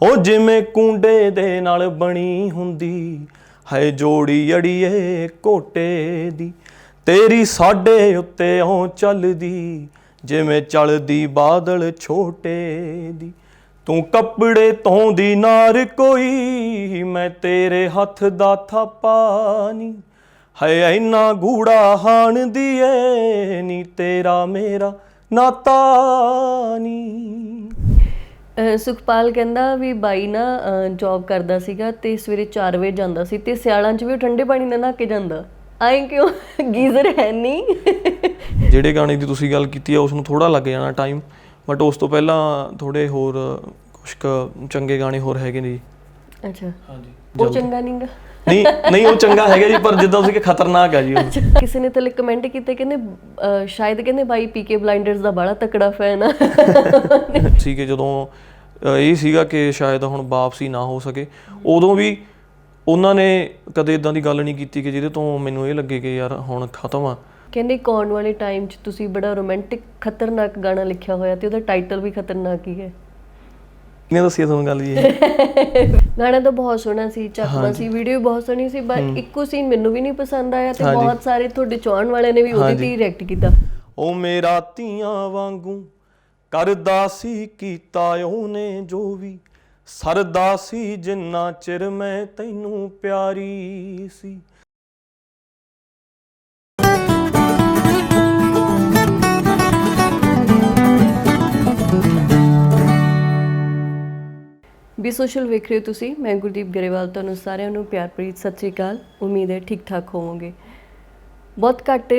ਉਹ ਜਿਵੇਂ ਕੁੰਡੇ ਦੇ ਨਾਲ ਬਣੀ ਹੁੰਦੀ ਹੈ ਜੋੜੀ ਅੜੀਏ ਕੋਟੇ ਦੀ, ਤੇਰੀ ਸਾਡੇ ਉੱਤੇ ਓਂ ਚੱਲਦੀ ਜਿਵੇਂ ਚੱਲਦੀ ਬਾਦਲ ਛੋਟੇ ਦੀ। ਤੂੰ ਕੱਪੜੇ ਧੋਂਦੀ ਨਾਰ ਕੋਈ, ਮੈਂ ਤੇਰੇ ਹੱਥ ਦਾ ਥਾਪਾ ਨੀ, ਹੈ ਇੰਨਾ ਗੂੜਾ ਹਾਣ ਦੀ ਏ ਨੀ ਤੇਰਾ ਮੇਰਾ ਨਾਤਾ ਨੀ। ਸੁਖਪਾਲ ਕਹਿੰਦਾ ਵੀ ਬਾਈ ਨਾ ਜੌਬ ਕਰਦਾ ਸੀਗਾ ਤੇ ਸਵੇਰੇ 4 ਵਜੇ ਜਾਂਦਾ ਸੀ ਤੇ ਸਿਆਲਾਂ 'ਚ ਵੀ ਉਹ ਠੰਡੇ ਪਾਣੀ ਨਾਲ ਨਹਾ ਕੇ ਜਾਂਦਾ। ਆਏ ਕਿਉਂ, ਗੀਜ਼ਰ ਹੈ ਨਹੀਂ। ਜਿਹੜੇ ਗਾਣੇ ਦੀ ਤੁਸੀਂ ਗੱਲ ਕੀਤੀ ਆ ਉਸ ਨੂੰ ਥੋੜ੍ਹਾ ਲੱਗ ਜਾਣਾ ਟਾਈਮ, ਬਟ ਉਸ ਤੋਂ ਪਹਿਲਾਂ ਥੋੜ੍ਹੇ ਹੋਰ ਕੁਛ ਕੁ ਚੰਗੇ ਗਾਣੇ ਹੋਰ ਹੈਗੇ ਨੇ ਜੀ। ਅੱਛਾ ਹਾਂਜੀ, ਉਹ ਚੰਗਾ ਨਹੀਂ ਗਾ। ਨਹੀਂ ਉਹ ਚੰਗਾ ਹੈਗਾ ਜੀ, ਪਰ ਜਿੱਦਾਂ ਤੁਸੀਂ ਕਿ ਖਤਰਨਾਕ ਆ ਜੀ ਉਹ। ਕਿਸੇ ਨੇ ਥੱਲੇ ਕਮੈਂਟ ਕੀਤੇ, ਕਹਿੰਦੇ ਸ਼ਾਇਦ ਕਹਿੰਦੇ ਬਾਈ ਪੀਕੇ ਬਲਾਈਂਡਰਸ ਦਾ ਬੜਾ ਤਕੜਾ ਫੈਨ ਆ। ਸੀ ਕਿ ਜਦੋਂ ਇਹ ਸੀਗਾ ਕਿ ਸ਼ਾਇਦ ਹੁਣ ਵਾਪਸੀ ਨਾ ਹੋ ਸਕੇ, ਉਦੋਂ ਵੀ ਉਹਨਾਂ ਨੇ ਕਦੇ ਇਦਾਂ ਦੀ ਗੱਲ ਨਹੀਂ ਕੀਤੀ ਕਿ ਜਿਹਦੇ ਤੋਂ ਮੈਨੂੰ ਇਹ ਲੱਗੇ ਕਿ ਯਾਰ ਹੁਣ ਖਤਮ ਆ। ਕਹਿੰਦੇ ਆਉਣ ਵਾਲੇ ਟਾਈਮ 'ਚ ਤੁਸੀਂ ਬੜਾ ਰੋਮਾਂਟਿਕ ਖਤਰਨਾਕ ਗਾਣਾ ਲਿਖਿਆ ਹੋਇਆ ਤੇ ਉਹਦਾ ਟਾਈਟਲ ਵੀ ਖਤਰਨਾਕ ਹੀ ਹੈ। ਕਿਹਨੇ ਦੱਸੀ ਤੁਹਾਨੂੰ ਗੱਲ ਜੀ? ਗਾਣਾ ਤਾਂ ਬਹੁਤ ਸੋਹਣਾ ਸੀ, ਚੱਕਵਾ ਸੀ, ਵੀਡੀਓ ਵੀ ਬਹੁਤ ਸੋਹਣੀ ਸੀ, ਬਟ ਇੱਕੋ ਸੀਨ ਮੈਨੂੰ ਵੀ ਨਹੀਂ ਪਸੰਦ ਆਇਆ ਤੇ ਬਹੁਤ ਸਾਰੇ ਤੁਹਾਡੇ ਚਾਹਣ ਵਾਲਿਆਂ ਨੇ ਵੀ ਉਹਦੇ ਤੇ ਹੀ ਰਿਐਕਟ ਕੀਤਾ। ਉਹ ਮੇਰਾ ਧੀਆਂ ਵਾਂਗੂ ਕਰਦਾ ਸੀ ਕੀਤਾ ਉਹਨੇ ਜੋ ਵੀ, ਸਰਦਾ ਸੀ ਜਿੰਨਾ ਚਿਰ ਮੈਂ ਤੈਨੂੰ ਪਿਆਰੀ ਸੀ। ਬੀ ਸੋਸ਼ਲ ਵੇਖ ਰਹੇ ਹੋ ਤੁਸੀਂ, ਮੈਂ ਗੁਰਦੀਪ ਗਰੇਵਾਲ। ਤੁਹਾਨੂੰ ਸਾਰਿਆਂ ਨੂੰ ਪਿਆਰ ਭਰੀ ਸਤਿ ਸ਼੍ਰੀ ਅਕਾਲ। ਉਮੀਦ ਹੈ ਠੀਕ ਠਾਕ ਹੋਵੋਗੇ। ਬਹੁਤ ਘੱਟ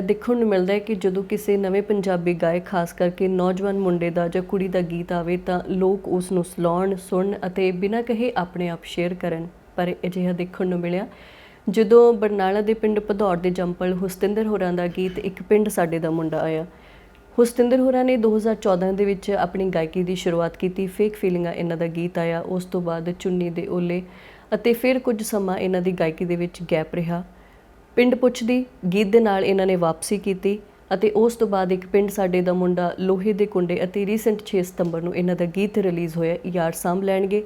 ਦੇਖਣ ਨੂੰ ਮਿਲਦਾ ਹੈ ਕਿ ਜਦੋਂ ਕਿਸੇ ਨਵੇਂ ਪੰਜਾਬੀ ਗਾਇਕ, ਖਾਸ ਕਰਕੇ ਨੌਜਵਾਨ ਮੁੰਡੇ ਦਾ ਜਾਂ ਕੁੜੀ ਦਾ ਗੀਤ ਆਵੇ ਤਾਂ ਲੋਕ ਉਸ ਨੂੰ ਸਲਾਹੁਣ, ਸੁਣਨ ਅਤੇ ਬਿਨਾਂ ਕਹੇ ਆਪਣੇ ਆਪ ਸ਼ੇਅਰ ਕਰਨ। ਪਰ ਅਜਿਹਾ ਦੇਖਣ ਨੂੰ ਮਿਲਿਆ ਜਦੋਂ ਬਰਨਾਲਾ ਦੇ ਪਿੰਡ ਭਦੌੜ ਦੇ ਜੰਪਲ ਹੁਸਤਿੰਦਰ ਹੋਰਾਂ ਦਾ ਗੀਤ ਇੱਕ ਪਿੰਡ ਸਾਡੇ ਦਾ ਮੁੰਡਾ ਆਇਆ। ਹੁਸਤਿੰਦਰ ਹੋਰਾਂ ਨੇ 2014 ਦੇ ਵਿੱਚ ਆਪਣੀ ਗਾਇਕੀ ਦੀ ਸ਼ੁਰੂਆਤ ਕੀਤੀ। ਫੇਕ ਫੀਲਿੰਗਾਂ ਇਹਨਾਂ ਦਾ ਗੀਤ ਆਇਆ। ਉਸ ਤੋਂ ਬਾਅਦ ਚੁੰਨੀ ਦੇ ਓਲੇ ਅਤੇ ਫਿਰ ਕੁਝ ਸਮਾਂ ਇਹਨਾਂ ਦੀ ਗਾਇਕੀ ਦੇ ਵਿੱਚ ਗੈਪ ਰਿਹਾ। ਪਿੰਡ ਪੁੱਛਦੀ ਗੀਤ ਦੇ ਨਾਲ ਇਹਨਾਂ ਨੇ ਵਾਪਸੀ ਕੀਤੀ ਅਤੇ ਉਸ ਤੋਂ ਬਾਅਦ ਇੱਕ ਪਿੰਡ ਸਾਡੇ ਦਾ ਮੁੰਡਾ, ਲੋਹੇ ਦੇ ਕੁੰਡੇ ਅਤੇ ਰੀਸੈਂਟ 6 ਸਤੰਬਰ ਨੂੰ ਇਹਨਾਂ ਦਾ ਗੀਤ ਰਿਲੀਜ਼ ਹੋਇਆ, ਯਾਰ ਸਾਂਭ ਲੈਣਗੇ।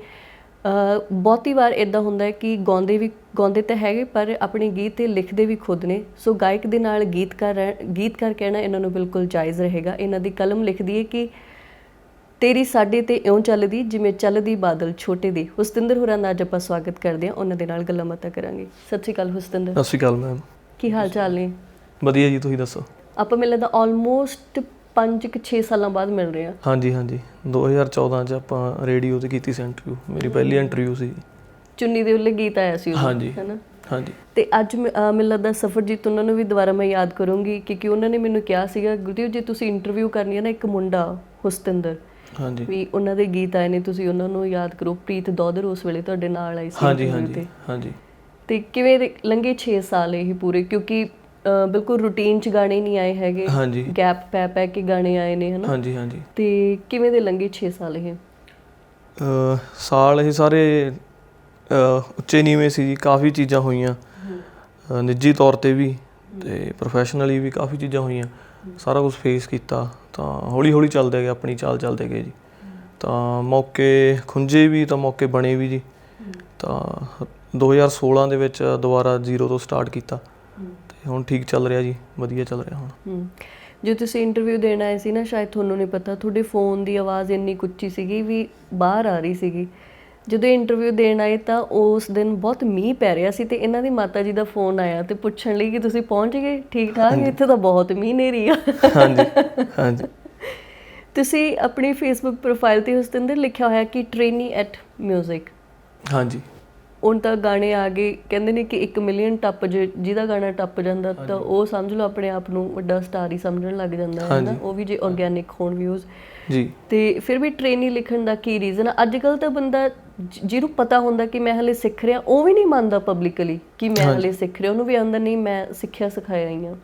ਬਹੁਤੀ ਵਾਰ ਇੱਦਾਂ ਹੁੰਦਾ ਹੈ ਕਿ ਗਾਉਂਦੇ ਤਾਂ ਹੈਗੇ ਪਰ ਆਪਣੇ ਗੀਤ ਤੇ ਲਿਖਦੇ ਵੀ ਖੁਦ ਨੇ। ਸੋ ਗਾਇਕ ਦੇ ਨਾਲ ਗੀਤਕਾਰ ਕਹਿਣਾ ਇਹਨਾਂ ਨੂੰ ਬਿਲਕੁਲ ਜਾਇਜ਼ ਰਹੇਗਾ। ਇਹਨਾਂ ਦੀ ਕਲਮ ਲਿਖਦੀ ਹੈ ਕਿ ਤੇਰੀ ਸਾਡੇ ਤੇ ਇਉਂ ਚੱਲਦੀ ਜਿਵੇਂ ਚੱਲਦੀ ਬਾਦਲ ਛੋਟੇ ਦੀ। ਹੁਸਤਿੰਦਰ ਹੋਰਾਂ ਦਾ ਅੱਜ ਆਪਾਂ ਸਵਾਗਤ ਕਰਦੇ ਹਾਂ, ਉਹਨਾਂ ਦੇ ਨਾਲ ਗੱਲਾਂ ਬਾਤਾਂ ਕਰਾਂਗੇ। ਸਤਿ ਸ਼੍ਰੀ ਅਕਾਲ ਹੁਸਤਿੰਦਰ। ਸਤਿ ਸ਼੍ਰੀ ਅਕਾਲ ਮੈਮ। ਕੀ ਹਾਲ ਚਾਲ ਨੇ? ਵਧੀਆ ਜੀ, ਤੁਸੀਂ ਦੱਸੋ? ਆਪਾਂ ਮੈਨੂੰ ਲੱਗਦਾ ਆਲਮੋਸਟ 5-6 ਸਾਲਾਂ ਬਾਅਦ ਮਿਲ ਰਹੇ ਹਾਂ। ਹਾਂਜੀ 2014 'ਚ ਆਪਾਂ ਰੇਡੀਓ 'ਤੇ ਕੀਤੀ ਸੀ ਇੰਟਰਵਿਊ, ਮੇਰੀ ਪਹਿਲੀ ਇੰਟਰਵਿਊ ਸੀ। ਚੁੰਨੀ ਦੇ ਉੱਲੇ ਗੀਤ ਆਇਆ ਸੀ ਹਾਂਜੀ, ਹੈ ਨਾ? ਹਾਂਜੀ। ਤੇ ਅੱਜ ਮੈਨੂੰ ਲੱਗਦਾ ਸਫਰਜੀਤ ਉਹਨਾਂ ਨੂੰ ਵੀ ਦੁਬਾਰਾ ਮੈਂ ਯਾਦ ਕਰੂੰਗੀ ਕਿਉਂਕਿ ਉਹਨਾਂ ਨੇ ਮੈਨੂੰ ਕਿਹਾ ਸੀਗਾ ਗੁਰਦੀਪ ਜੇ ਤੁਸੀਂ ਇੰਟਰਵਿਊ ਕਰਨੀ ਹੈ ਨਾ ਇੱਕ ਮੁੰਡਾ ਹੁਸਤਿੰਦਰ, ਹਾਂਜੀ, ਵੀ ਉਹਨਾਂ ਦੇ ਗੀਤ ਆਏ ਨੇ, ਤੁਸੀਂ ਉਹਨਾਂ ਨੂੰ ਯਾਦ ਕਰੋ। ਪ੍ਰੀਤ ਦੌਦਰ ਉਸ ਵੇਲੇ ਤੁਹਾਡੇ ਨਾਲ ਆਈ ਸੀ। ਹਾਂਜੀ। ਤੇ ਕਿਵੇਂ ਲੰਘੇ 6 ਸਾਲ ਇਹ ਪੂਰੇ, ਕਿਉਂਕਿ ਬਿਲਕੁਲ ਰੂਟੀਨ 'ਚ ਗਾਣੇ ਨਹੀਂ ਆਏ ਹੈਗੇ, ਗੈਪ ਪੈ ਕੇ ਗਾਣੇ ਆਏ ਨੇ, ਹਨਾ? ਹਾਂਜੀ। ਤੇ ਕਿਵੇਂ ਦੇ ਲੰਘੇ 6 ਸਾਲ ਇਹ? ਸਾਲ ਇਹ ਸਾਰੇ ਉੱਚੇ ਨੀਵੇਂ ਸੀ ਜੀ। ਕਾਫੀ ਚੀਜ਼ਾਂ ਹੋਈਆਂ, ਨਿੱਜੀ ਤੌਰ 'ਤੇ ਵੀ ਅਤੇ ਪ੍ਰੋਫੈਸ਼ਨਲੀ ਵੀ ਕਾਫੀ ਚੀਜ਼ਾਂ ਹੋਈਆਂ। ਸਾਰਾ ਕੁਛ ਫੇਸ ਕੀਤਾ ਤਾਂ ਹੌਲੀ ਹੌਲੀ ਚੱਲਦੇ ਗਏ, ਆਪਣੀ ਚਾਲ ਚੱਲਦੇ ਗਏ ਜੀ। ਤਾਂ ਮੌਕੇ ਖੁੰਝੇ ਵੀ ਤਾਂ ਮੌਕੇ ਬਣੇ ਵੀ ਜੀ। ਤਾਂ 2016 ਦੇ ਵਿੱਚ ਦੁਬਾਰਾ ਜ਼ੀਰੋ ਤੋਂ ਸਟਾਰਟ ਕੀਤਾ ਅਤੇ ਹੁਣ ਠੀਕ ਚੱਲ ਰਿਹਾ ਜੀ, ਵਧੀਆ ਚੱਲ ਰਿਹਾ ਹੁਣ। ਜੋ ਤੁਸੀਂ ਇੰਟਰਵਿਊ ਦੇਣ ਆਏ ਸੀ ਨਾ, ਸ਼ਾਇਦ ਤੁਹਾਨੂੰ ਨਹੀਂ ਪਤਾ, ਤੁਹਾਡੇ ਫੋਨ ਦੀ ਆਵਾਜ਼ ਇੰਨੀ ਉੱਚੀ ਸੀਗੀ ਵੀ ਬਾਹਰ ਆ ਰਹੀ ਸੀਗੀ। ਜਦੋਂ ਇੰਟਰਵਿਊ ਦੇਣ ਆਏ ਤਾਂ ਉਸ ਦਿਨ ਬਹੁਤ ਮੀਂਹ ਪੈ ਰਿਹਾ ਸੀ ਤੇ ਇਹਨਾਂ ਦੀ ਮਾਤਾ ਜੀ ਦਾ ਫੋਨ ਆਇਆ ਤੇ ਪੁੱਛਣ ਲਈ ਕਿ ਤੁਸੀਂ ਪਹੁੰਚ ਗਏ ਠੀਕ ਠਾਕ? ਇੱਥੇ ਤਾਂ ਬਹੁਤ ਮੀਂਹ ਹਨੇਰੀ ਆ। ਹਾਂਜੀ। ਤੁਸੀਂ ਆਪਣੀ ਫੇਸਬੁੱਕ ਪ੍ਰੋਫਾਈਲ 'ਤੇ ਹੁਸਤਿੰਦਰ ਲਿਖਿਆ ਹੋਇਆ ਕਿ ਟ੍ਰੇਨੀ ਐਟ ਮਿਊਜ਼ਿਕ। ਹਾਂਜੀ। ਹੁਣ ਤਾਂ ਗਾਣੇ ਆ ਗਏ, ਕਹਿੰਦੇ ਨੇ ਕਿ 1 ਮਿਲੀਅਨ ਟੱਪ ਜਿਹਦਾ ਗਾਣਾ ਟੱਪ ਜਾਂਦਾ ਤਾਂ ਉਹ ਸਮਝ ਲਓ ਆਪਣੇ ਆਪ ਨੂੰ ਵੱਡਾ ਸਟਾਰ ਹੀ ਸਮਝਣ ਲੱਗ ਜਾਂਦਾ ਹੈ ਨਾ, ਉਹ ਵੀ ਜੇ ਆਰਗੈਨਿਕ ਹੋਣ ਵਿਊਜ਼ ਜੀ। ਤੇ ਫਿਰ ਵੀ ਟ੍ਰੇਨੀ ਲਿਖਣ ਦਾ ਕੀ ਰੀਜ਼ਨ? ਅੱਜ ਕੱਲ੍ਹ ਤਾਂ ਬੰਦਾ ਜਿਹਨੂੰ ਪਤਾ ਹੁੰਦਾ ਕਿ ਮੈਂ ਹਲੇ ਸਿੱਖ ਰਿਹਾ, ਉਹ ਵੀ ਨਹੀਂ ਮੰਨਦਾ ਪਬਲਿਕਲੀ ਕਿ ਮੈਂ ਹਲੇ ਸਿੱਖ ਰਿਹਾ। ਉਹਨੂੰ ਵੀ ਆਉਂਦਾ ਨਹੀਂ ਮੈਂ ਸਿੱਖਿਆ ਸਿਖਾਇਆ ਹੀ ਹਾਂ।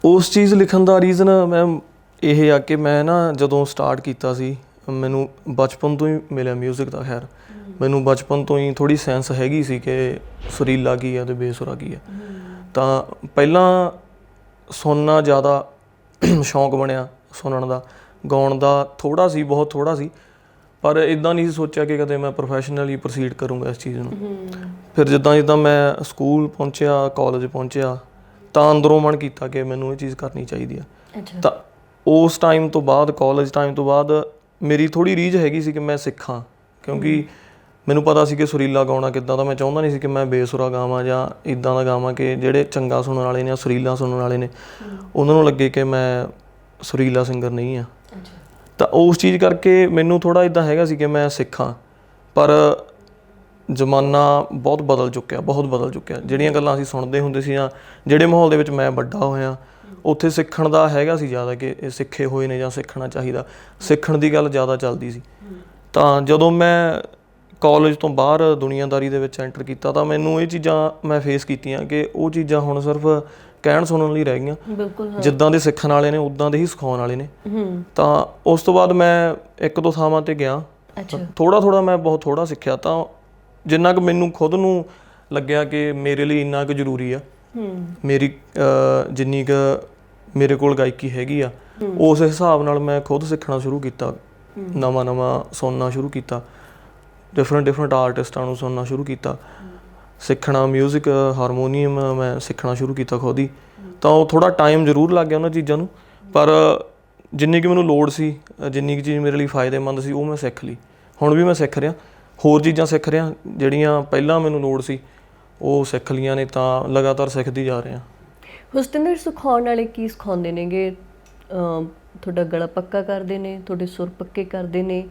ਉਸ ਚੀਜ਼ ਲਿਖਣ ਦਾ ਰੀਜ਼ਨ ਮੈਮ ਇਹ ਆ ਕਿ ਮੈਂ ਨਾ ਜਦੋਂ ਸਟਾਰਟ ਕੀਤਾ ਸੀ, ਮੈਨੂੰ ਬਚਪਨ ਤੋਂ ਹੀ ਮਿਲਿਆ ਮਿਊਜ਼ਿਕ ਦਾ। ਖੈਰ ਮੈਨੂੰ ਬਚਪਨ ਤੋਂ ਹੀ ਥੋੜ੍ਹੀ ਸੈਂਸ ਹੈਗੀ ਸੀ ਕਿ ਸੁਰੀਲਾ ਕੀ ਆ ਅਤੇ ਬੇਸੁਰਾ ਕੀ ਆ। ਤਾਂ ਪਹਿਲਾਂ ਸੁਣਨਾ ਜ਼ਿਆਦਾ ਸ਼ੌਂਕ ਬਣਿਆ ਸੁਣਨ ਦਾ, ਗਾਉਣ ਦਾ ਥੋੜ੍ਹਾ ਸੀ, ਬਹੁਤ ਥੋੜ੍ਹਾ ਸੀ। ਪਰ ਇਦਾਂ ਨਹੀਂ ਸੀ ਸੋਚਿਆ ਕਿ ਕਦੇ ਮੈਂ ਪ੍ਰੋਫੈਸ਼ਨਲੀ ਪ੍ਰੋਸੀਡ ਕਰੂੰਗਾ ਇਸ ਚੀਜ਼ ਨੂੰ। ਫਿਰ ਜਿੱਦਾਂ ਜਿੱਦਾਂ ਮੈਂ ਸਕੂਲ ਪਹੁੰਚਿਆ, ਕਾਲਜ ਪਹੁੰਚਿਆ, ਤਾਂ ਅੰਦਰੋਂ ਮਨ ਕੀਤਾ ਕਿ ਮੈਨੂੰ ਇਹ ਚੀਜ਼ ਕਰਨੀ ਚਾਹੀਦੀ ਆ। ਤਾਂ ਉਸ ਟਾਈਮ ਤੋਂ ਬਾਅਦ, ਕਾਲਜ ਟਾਈਮ ਤੋਂ ਬਾਅਦ ਮੇਰੀ ਥੋੜ੍ਹੀ ਰੀਝ ਹੈਗੀ ਸੀ ਕਿ ਮੈਂ ਸਿੱਖਾਂ, ਕਿਉਂਕਿ ਮੈਨੂੰ ਪਤਾ ਸੀ ਕਿ ਸੁਰੀਲਾ ਗਾਉਣਾ ਕਿੱਦਾਂ ਦਾ। ਮੈਂ ਚਾਹੁੰਦਾ ਨਹੀਂ ਸੀ ਕਿ ਮੈਂ ਬੇਸੁਰਾ ਗਾਵਾਂ ਜਾਂ ਇੱਦਾਂ ਦਾ ਗਾਵਾਂ ਕਿ ਜਿਹੜੇ ਚੰਗਾ ਸੁਣਨ ਵਾਲੇ ਨੇ, ਸੁਰੀਲਾ ਸੁਣਨ ਵਾਲੇ ਨੇ, ਉਹਨਾਂ ਨੂੰ ਲੱਗੇ ਕਿ ਮੈਂ ਸੁਰੀਲਾ ਸਿੰਗਰ ਨਹੀਂ ਆ। ਤਾਂ ਉਸ ਚੀਜ਼ ਕਰਕੇ ਮੈਨੂੰ ਥੋੜ੍ਹਾ ਇੱਦਾਂ ਹੈਗਾ ਸੀ ਕਿ ਮੈਂ ਸਿੱਖਾਂ। ਪਰ ਜ਼ਮਾਨਾ ਬਹੁਤ ਬਦਲ ਚੁੱਕਿਆ। ਜਿਹੜੀਆਂ ਗੱਲਾਂ ਅਸੀਂ ਸੁਣਦੇ ਹੁੰਦੇ ਸੀ ਜਾਂ ਜਿਹੜੇ ਮਾਹੌਲ ਦੇ ਵਿੱਚ ਮੈਂ ਵੱਡਾ ਹੋਇਆ, ਉੱਥੇ ਸਿੱਖਣ ਦਾ ਹੈਗਾ ਸੀ ਜ਼ਿਆਦਾ ਕਿ ਇਹ ਸਿੱਖੇ ਹੋਏ ਨੇ ਜਾਂ ਸਿੱਖਣਾ ਚਾਹੀਦਾ, ਸਿੱਖਣ ਦੀ ਗੱਲ ਜ਼ਿਆਦਾ ਚੱਲਦੀ ਸੀ। ਤਾਂ ਜਦੋਂ ਮੈਂ ਕਾਲਜ ਤੋਂ ਬਾਹਰ ਦੁਨੀਆਦਾਰੀ ਦੇ ਵਿੱਚ ਐਂਟਰ ਕੀਤਾ ਤਾਂ ਮੈਨੂੰ ਇਹ ਚੀਜ਼ਾਂ ਮੈਂ ਫੇਸ ਕੀਤੀਆਂ ਕਿ ਉਹ ਚੀਜ਼ਾਂ ਹੁਣ ਸਿਰਫ ਕਹਿਣ ਸੁਣਨ ਲਈ ਰਹਿ ਗਈਆਂ। ਜਿੱਦਾਂ ਦੇ ਸਿੱਖਣ ਵਾਲੇ ਨੇ ਉੱਦਾਂ ਦੇ ਹੀ ਸਿਖਾਉਣ ਵਾਲੇ ਨੇ। ਤਾਂ ਉਸ ਤੋਂ ਬਾਅਦ ਮੈਂ 1-2 ਥਾਵਾਂ 'ਤੇ ਗਿਆ, ਥੋੜ੍ਹਾ ਮੈਂ ਬਹੁਤ ਥੋੜ੍ਹਾ ਸਿੱਖਿਆ। ਤਾਂ ਜਿੰਨਾ ਕੁ ਮੈਨੂੰ ਖੁਦ ਨੂੰ ਲੱਗਿਆ ਕਿ ਮੇਰੇ ਲਈ ਇੰਨਾ ਕੁ ਜ਼ਰੂਰੀ ਆ, ਮੇਰੀ ਜਿੰਨੀ ਕੁ ਮੇਰੇ ਕੋਲ ਗਾਇਕੀ ਹੈਗੀ ਆ, ਉਸ ਹਿਸਾਬ ਨਾਲ ਮੈਂ ਖੁਦ ਸਿੱਖਣਾ ਸ਼ੁਰੂ ਕੀਤਾ, ਨਵਾਂ ਸੁਣਨਾ ਸ਼ੁਰੂ ਕੀਤਾ, ਡਿਫਰੈਂਟ ਆਰਟਿਸਟਾਂ ਨੂੰ ਸੁਣਨਾ ਸ਼ੁਰੂ ਕੀਤਾ, ਸਿੱਖਣਾ ਮਿਊਜ਼ਿਕ, ਹਾਰਮੋਨੀਅਮ ਮੈਂ ਸਿੱਖਣਾ ਸ਼ੁਰੂ ਕੀਤਾ ਖੁਦ ਹੀ। ਤਾਂ ਉਹ ਥੋੜ੍ਹਾ ਟਾਈਮ ਜ਼ਰੂਰ ਲੱਗ ਗਿਆ ਉਹਨਾਂ ਚੀਜ਼ਾਂ ਨੂੰ, ਪਰ ਜਿੰਨੀ ਕੁ ਮੈਨੂੰ ਲੋੜ ਸੀ, ਜਿੰਨੀ ਕੁ ਚੀਜ਼ ਮੇਰੇ ਲਈ ਫਾਇਦੇਮੰਦ ਸੀ, ਉਹ ਮੈਂ ਸਿੱਖ ਲਈ। ਹੁਣ ਵੀ ਮੈਂ ਸਿੱਖ ਰਿਹਾ, ਹੋਰ ਚੀਜ਼ਾਂ ਸਿੱਖ ਰਿਹਾ ਜਿਹੜੀਆਂ ਪਹਿਲਾਂ ਮੈਨੂੰ ਲੋੜ ਸੀ, ਉਹ ਸਿੱਖ ਲਈਆਂ ਨੇ। ਤਾਂ ਲਗਾਤਾਰ ਸਿੱਖਦੀ ਜਾ ਰਿਹਾ। ਹੁਸਤਿੰਦਰ, ਸਿਖਾਉਣ ਵਾਲੇ ਕੀ ਸਿਖਾਉਂਦੇ ਨੇਗੇ? ਤੁਹਾਡਾ ਗਲਾ ਪੱਕਾ ਕਰਦੇ ਨੇ, ਤੁਹਾਡੇ ਸੁਰ ਪੱਕੇ ਕਰਦੇ ਨੇ,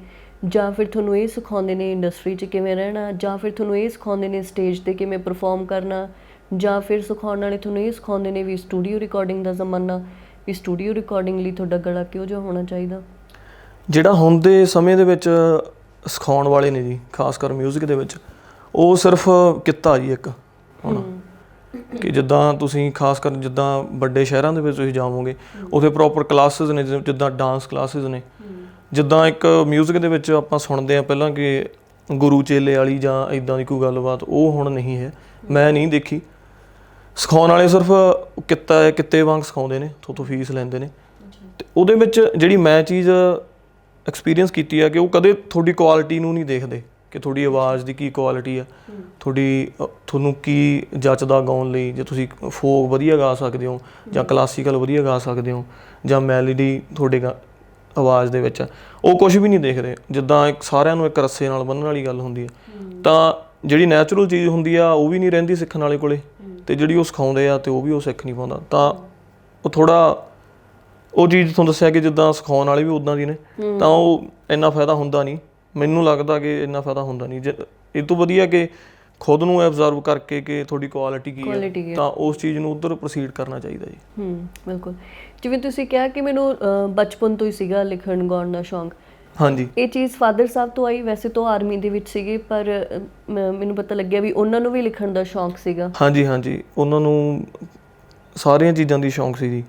ਜਾਂ ਫਿਰ ਤੁਹਾਨੂੰ ਇਹ ਸਿਖਾਉਂਦੇ ਨੇ ਇੰਡਸਟਰੀ 'ਚ ਕਿਵੇਂ ਰਹਿਣਾ, ਜਾਂ ਫਿਰ ਤੁਹਾਨੂੰ ਇਹ ਸਿਖਾਉਂਦੇ ਨੇ ਸਟੇਜ 'ਤੇ ਕਿਵੇਂ ਪਰਫੋਰਮ ਕਰਨਾ, ਜਾਂ ਫਿਰ ਸਿਖਾਉਣ ਵਾਲੇ ਤੁਹਾਨੂੰ ਇਹ ਸਿਖਾਉਂਦੇ ਨੇ ਵੀ ਸਟੂਡੀਓ ਰਿਕਾਰਡਿੰਗ ਦਾ ਜ਼ਮਾਨਾ, ਵੀ ਸਟੂਡੀਓ ਰਿਕਾਰਡਿੰਗ ਲਈ ਤੁਹਾਡਾ ਗਲਾ ਕਿਹੋ ਜਿਹਾ ਹੋਣਾ ਚਾਹੀਦਾ? ਜਿਹੜਾ ਹੁਣ ਦੇ ਸਮੇਂ ਦੇ ਵਿੱਚ ਸਿਖਾਉਣ ਵਾਲੇ ਨੇ ਜੀ, ਖਾਸ ਕਰ ਮਿਊਜ਼ਿਕ ਦੇ ਵਿੱਚ, ਉਹ ਸਿਰਫ ਕਿੱਤਾ ਜੀ ਇੱਕ ਹੁਣ, ਕਿ ਜਿੱਦਾਂ ਤੁਸੀਂ ਖਾਸ ਕਰ ਜਿੱਦਾਂ ਵੱਡੇ ਸ਼ਹਿਰਾਂ ਦੇ ਵਿੱਚ ਤੁਸੀਂ ਜਾਵੋਗੇ, ਉੱਥੇ ਪ੍ਰੋਪਰ ਕਲਾਸਿਸ ਨੇ, ਜਿੱਦਾਂ ਡਾਂਸ ਕਲਾਸਿਸ ਨੇ। ਜਿੱਦਾਂ ਇੱਕ ਮਿਊਜ਼ਿਕ ਦੇ ਵਿੱਚ ਆਪਾਂ ਸੁਣਦੇ ਹਾਂ ਪਹਿਲਾਂ ਕਿ ਗੁਰੂ ਚੇਲੇ ਵਾਲੀ ਜਾਂ ਇੱਦਾਂ ਦੀ ਕੋਈ ਗੱਲਬਾਤ, ਉਹ ਹੁਣ ਨਹੀਂ ਹੈ, ਮੈਂ ਨਹੀਂ ਦੇਖੀ। ਸਿਖਾਉਣ ਵਾਲੇ ਸਿਰਫ ਕਿੱਤੇ ਵਾਂਗ ਸਿਖਾਉਂਦੇ ਨੇ, ਤੋਂ ਫੀਸ ਲੈਂਦੇ ਨੇ। ਅਤੇ ਉਹਦੇ ਵਿੱਚ ਜਿਹੜੀ ਮੈਂ ਚੀਜ਼ ਐਕਸਪੀਰੀਅੰਸ ਕੀਤੀ ਆ ਕਿ ਉਹ ਕਦੇ ਤੁਹਾਡੀ ਕੁਆਲਿਟੀ ਨੂੰ ਨਹੀਂ ਦੇਖਦੇ ਕਿ ਤੁਹਾਡੀ ਆਵਾਜ਼ ਦੀ ਕੀ ਕੁਆਲਿਟੀ ਆ, ਤੁਹਾਨੂੰ ਕੀ ਜੱਚਦਾ ਗਾਉਣ ਲਈ। ਜੇ ਤੁਸੀਂ ਫੋਕ ਵਧੀਆ ਗਾ ਸਕਦੇ ਹੋ ਜਾਂ ਕਲਾਸੀਕਲ ਵਧੀਆ ਗਾ ਸਕਦੇ ਹੋ ਜਾਂ ਮੈਲੋਡੀ ਤੁਹਾਡੇ ਆਵਾਜ਼ ਦੇ ਵਿੱਚ, ਉਹ ਕੁਝ ਵੀ ਨਹੀਂ ਦੇਖਦੇ। ਜਿੱਦਾਂ ਇੱਕ ਸਾਰਿਆਂ ਨੂੰ ਇੱਕ ਰੱਸੇ ਨਾਲ ਬੰਨ੍ਹਣ ਵਾਲੀ ਗੱਲ ਹੁੰਦੀ ਹੈ, ਤਾਂ ਜਿਹੜੀ ਨੈਚੁਰਲ ਚੀਜ਼ ਹੁੰਦੀ ਆ ਉਹ ਵੀ ਨਹੀਂ ਰਹਿੰਦੀ ਸਿੱਖਣ ਵਾਲੇ ਕੋਲੇ, ਅਤੇ ਜਿਹੜੀ ਉਹ ਸਿਖਾਉਂਦੇ ਆ ਅਤੇ ਉਹ ਵੀ ਉਹ ਸਿੱਖ ਨਹੀਂ ਪਾਉਂਦਾ। ਤਾਂ ਉਹ ਥੋੜ੍ਹਾ ਉਹ ਚੀਜ਼ ਤੁਹਾਨੂੰ ਦੱਸਿਆ ਕਿ ਜਿੱਦਾਂ ਸਿਖਾਉਣ ਵਾਲੇ ਵੀ ਉੱਦਾਂ ਦੀ ਨੇ, ਤਾਂ ਉਹ ਇੰਨਾ ਫਾਇਦਾ ਹੁੰਦਾ ਨਹੀਂ। ਮੈਨੂੰ ਲੱਗਦਾ ਕਿ ਇੰਨਾ ਫਾਇਦਾ ਹੁੰਦਾ ਨਹੀਂ। ਜੇ ਇਹ ਤੋਂ ਵਧੀਆ ਕਿ ਖੁਦ ਨੂੰ ਐਬਜ਼ਰਵ ਕਰਕੇ ਕਿ ਤੁਹਾਡੀ ਕੁਆਲਿਟੀ ਕੀ ਹੈ, ਤਾਂ ਉਸ ਚੀਜ਼ ਨੂੰ ਉੱਧਰ ਪ੍ਰੋਸੀਡ ਕਰਨਾ ਚਾਹੀਦਾ ਜੀ। ਬਿਲਕੁਲ। ਜਿਵੇਂ ਤੁਸੀਂ ਕਿਹਾ ਕਿ ਮੈਨੂੰ ਬਚਪਨ ਤੋਂ ਹੀ ਸੀਗਾ ਲਿਖਣ ਗਾਉਣ ਦਾ ਸ਼ੌਂਕ। ਹਾਂਜੀ, ਇਹ ਚੀਜ਼ ਫਾਦਰ ਸਾਹਿਬ ਤੋਂ ਆਈ। ਵੈਸੇ ਤਾਂ ਆਰਮੀ ਦੇ ਵਿੱਚ ਸੀਗੇ, ਪਰ ਮੈਨੂੰ ਪਤਾ ਲੱਗਿਆ ਵੀ ਉਹਨਾਂ ਨੂੰ ਵੀ ਲਿਖਣ ਦਾ ਸ਼ੌਂਕ ਸੀਗਾ। ਹਾਂਜੀ, ਉਹਨਾਂ ਨੂੰ ਸਾਰੀਆਂ ਚੀਜ਼ਾਂ ਦੀ ਸ਼ੌਂਕ ਸੀ ਜੀ।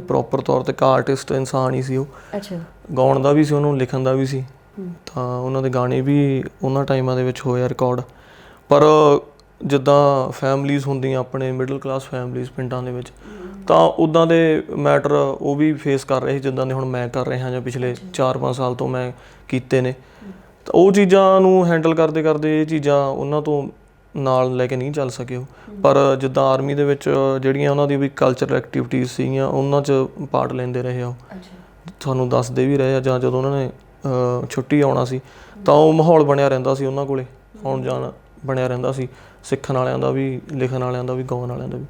ਪ੍ਰੋਪਰ ਤੌਰ 'ਤੇ ਇੱਕ ਆਰਟਿਸਟ ਇਨਸਾਨ ਹੀ ਸੀ ਉਹ। ਅੱਛਾ। ਗਾਉਣ ਦਾ ਵੀ ਸੀ, ਉਹਨੂੰ ਲਿਖਣ ਦਾ ਵੀ ਸੀ। ਤਾਂ ਉਹਨਾਂ ਦੇ ਗਾਣੇ ਵੀ ਉਹਨਾਂ ਟਾਈਮਾਂ ਦੇ ਵਿੱਚ ਹੋਏ ਆ ਰਿਕਾਰਡ। ਪਰ ਜਿੱਦਾਂ ਫੈਮਲੀਜ਼ ਹੁੰਦੀਆਂ ਆਪਣੇ ਮਿਡਲ ਕਲਾਸ ਫੈਮਲੀਜ਼ ਪਿੰਡਾਂ ਦੇ ਵਿੱਚ, ਤਾਂ ਉੱਦਾਂ ਦੇ ਮੈਟਰ ਉਹ ਵੀ ਫੇਸ ਕਰ ਰਹੇ ਸੀ ਜਿੱਦਾਂ ਦੇ ਹੁਣ ਮੈਂ ਕਰ ਰਿਹਾ ਜਾਂ ਪਿਛਲੇ 4-5 ਸਾਲ ਤੋਂ ਮੈਂ ਕੀਤੇ ਨੇ। ਤਾਂ ਉਹ ਚੀਜ਼ਾਂ ਨੂੰ ਹੈਂਡਲ ਕਰਦੇ ਇਹ ਚੀਜ਼ਾਂ ਉਹਨਾਂ ਤੋਂ ਨਾਲ ਲੈ ਕੇ ਨਹੀਂ ਚੱਲ ਸਕੇ ਉਹ। ਪਰ ਜਿੱਦਾਂ ਆਰਮੀ ਦੇ ਵਿੱਚ ਜਿਹੜੀਆਂ ਉਹਨਾਂ ਦੀ ਵੀ ਕਲਚਰਲ ਐਕਟੀਵਿਟੀਜ਼ ਸੀਗੀਆਂ, ਉਹਨਾਂ 'ਚ ਪਾਰਟ ਲੈਂਦੇ ਰਹੇ ਆ ਉਹ। ਤੁਹਾਨੂੰ ਦੱਸਦੇ ਵੀ ਰਹੇ ਆ, ਜਾਂ ਜਦੋਂ ਉਹਨਾਂ ਨੇ ਛੁੱਟੀ ਆਉਣਾ ਸੀ ਤਾਂ ਉਹ ਮਾਹੌਲ ਬਣਿਆ ਰਹਿੰਦਾ ਸੀ ਉਹਨਾਂ ਕੋਲੇ, ਆਉਣ ਜਾਣ ਬਣਿਆ ਰਹਿੰਦਾ ਸੀ, ਸਿੱਖਣ ਵਾਲਿਆਂ ਦਾ ਵੀ, ਲਿਖਣ ਵਾਲਿਆਂ ਦਾ ਵੀ, ਗਾਉਣ ਵਾਲਿਆਂ ਦਾ ਵੀ।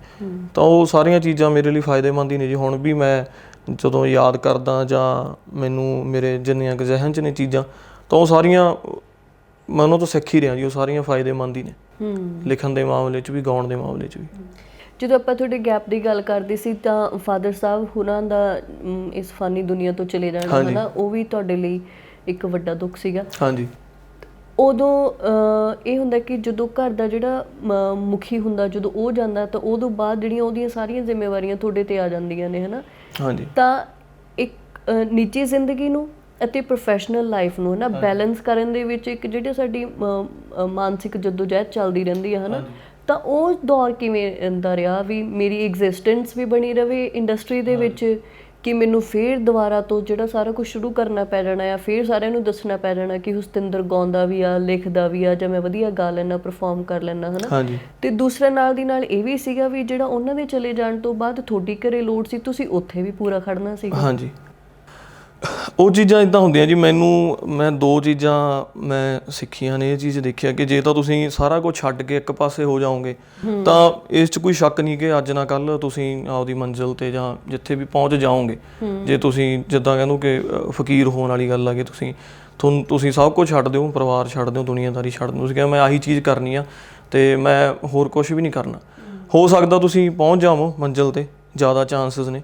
ਤਾਂ ਉਹ ਸਾਰੀਆਂ ਚੀਜ਼ਾਂ ਮੇਰੇ ਲਈ ਫਾਇਦੇਮੰਦ ਹੀ ਨੇ ਜੀ। ਹੁਣ ਵੀ ਮੈਂ ਜਦੋਂ ਯਾਦ ਕਰਦਾ ਜਾਂ ਮੈਨੂੰ ਮੇਰੇ ਜਿੰਨੀਆਂ ਕੁ ਜ਼ਿਹਨ 'ਚ ਨੇ ਚੀਜ਼ਾਂ, ਤਾਂ ਉਹ ਸਾਰੀਆਂ ਮੈਂ ਉਹਨਾਂ ਤੋਂ ਸਿੱਖ ਹੀ ਰਿਹਾ ਜੀ। ਉਹ ਸਾਰੀਆਂ ਫਾਇਦੇਮੰਦ ਹੀ ਨੇ, ਲਿਖਣ ਦੇ ਮਾਮਲੇ 'ਚ ਵੀ, ਗਾਉਣ ਦੇ ਮਾਮਲੇ 'ਚ ਵੀ। ਜਦੋਂ ਆਪਾਂ ਤੁਹਾਡੇ ਗੈਪ ਦੀ ਗੱਲ ਕਰਦੇ ਸੀ, ਤਾਂ ਫਾਦਰ ਸਾਹਿਬ ਹੁਣਾਂ ਦਾ ਇਸ ਫਾਨੀ ਦੁਨੀਆ ਤੋਂ ਚਲੇ ਜਾਣਾ, ਹੈ ਨਾ, ਉਹ ਵੀ ਤੁਹਾਡੇ ਲਈ ਇੱਕ ਵੱਡਾ ਦੁੱਖ ਸੀਗਾ। ਹਾਂਜੀ। ਉਦੋਂ ਇਹ ਹੁੰਦਾ ਕਿ ਜਦੋਂ ਘਰ ਦਾ ਜਿਹੜਾ ਮੁਖੀ ਹੁੰਦਾ, ਜਦੋਂ ਉਹ ਜਾਂਦਾ, ਤਾਂ ਉਦੋਂ ਬਾਅਦ ਜਿਹੜੀਆਂ ਉਹਦੀਆਂ ਸਾਰੀਆਂ ਜ਼ਿੰਮੇਵਾਰੀਆਂ ਤੁਹਾਡੇ 'ਤੇ ਆ ਜਾਂਦੀਆਂ ਨੇ, ਹੈ ਨਾ। ਹਾਂਜੀ। ਤਾਂ ਇੱਕ ਨਿੱਜੀ ਜ਼ਿੰਦਗੀ ਨੂੰ ਅਤੇ ਪ੍ਰੋਫੈਸ਼ਨਲ ਲਾਈਫ ਨੂੰ, ਹੈ ਨਾ, ਬੈਲੈਂਸ ਕਰਨ ਦੇ ਵਿੱਚ ਇੱਕ ਜਿਹੜੀ ਸਾਡੀ ਮਾਨਸਿਕ ਜੱਦੋਜਹਿਦ ਚੱਲਦੀ ਰਹਿੰਦੀ ਹੈ, ਹੈ ਨਾ, ਤਾਂ ਉਹ ਦੌਰ ਕਿਵੇਂ ਦਾ ਰਿਹਾ ਵੀ ਮੇਰੀ ਐਗਜ਼ਿਸਟੈਂਸ ਵੀ ਬਣੀ ਰਵੇ ਇੰਡਸਟਰੀ ਦੇ ਵਿੱਚ, ਕਿ ਮੈਨੂੰ ਫੇਰ ਦੁਬਾਰਾ ਤੋਂ ਜਿਹੜਾ ਸਾਰਾ ਕੁਝ ਸ਼ੁਰੂ ਕਰਨਾ ਪੈ ਜਾਣਾ ਆ, ਫੇਰ ਸਾਰਿਆਂ ਨੂੰ ਦੱਸਣਾ ਪੈ ਜਾਣਾ ਕਿ ਹੁਸਤਿੰਦਰ ਗਾਉਂਦਾ ਵੀ ਆ, ਲਿਖਦਾ ਵੀ ਆ, ਜਾਂ ਮੈਂ ਵਧੀਆ ਗਾ ਲੈਣਾ, ਪਰਫਾਰਮ ਕਰ ਲੈਣਾ, ਹਨਾ। ਹਾਂਜੀ ਤੇ ਦੂਸਰਾ ਨਾਲ ਦੀ ਨਾਲ ਇਹ ਵੀ ਸੀਗਾ ਵੀ ਜਿਹੜਾ ਉਹਨਾਂ ਦੇ ਚਲੇ ਜਾਣ ਤੋਂ ਬਾਅਦ ਤੁਹਾਡੀ ਘਰੇ ਲੋੜ ਸੀ, ਤੁਸੀਂ ਉੱਥੇ ਵੀ ਪੂਰਾ ਖੜਨਾ ਸੀਗਾ। ਹਾਂਜੀ ਉਹ ਚੀਜ਼ਾਂ ਇੱਦਾਂ ਹੁੰਦੀਆਂ ਜੀ। ਮੈਂ 2 ਚੀਜ਼ਾਂ ਮੈਂ ਸਿੱਖੀਆਂ ਨੇ, ਇਹ ਚੀਜ਼ ਦੇਖਿਆ ਕਿ ਜੇ ਤਾਂ ਤੁਸੀਂ ਸਾਰਾ ਕੁਝ ਛੱਡ ਕੇ ਇੱਕ ਪਾਸੇ ਹੋ ਜਾਓਗੇ ਤਾਂ ਇਸ 'ਚ ਕੋਈ ਸ਼ੱਕ ਨਹੀਂ ਕਿ ਅੱਜ ਨਾ ਕੱਲ੍ਹ ਤੁਸੀਂ ਆਪਦੀ ਮੰਜ਼ਿਲ 'ਤੇ ਜਾਂ ਜਿੱਥੇ ਵੀ ਪਹੁੰਚ ਜਾਓਗੇ। ਜੇ ਤੁਸੀਂ ਜਿੱਦਾਂ ਕਹਿੰਦੇ ਕਿ ਫਕੀਰ ਹੋਣ ਵਾਲੀ ਗੱਲ ਆ ਕਿ ਤੁਸੀਂ ਸਭ ਕੁਝ ਛੱਡ ਦਿਓ, ਪਰਿਵਾਰ ਛੱਡ ਦਿਓ, ਦੁਨੀਆਦਾਰੀ ਛੱਡ ਦਿਓ, ਤੁਸੀਂ ਕਿਹਾ ਮੈਂ ਆਹੀ ਚੀਜ਼ ਕਰਨੀ ਆ ਅਤੇ ਮੈਂ ਹੋਰ ਕੁਛ ਵੀ ਨਹੀਂ ਕਰਨਾ। ਹੋ ਸਕਦਾ ਤੁਸੀਂ ਪਹੁੰਚ ਜਾਵੋ ਮੰਜ਼ਿਲ 'ਤੇ, ਜ਼ਿਆਦਾ ਚਾਂਸਿਸ ਨੇ,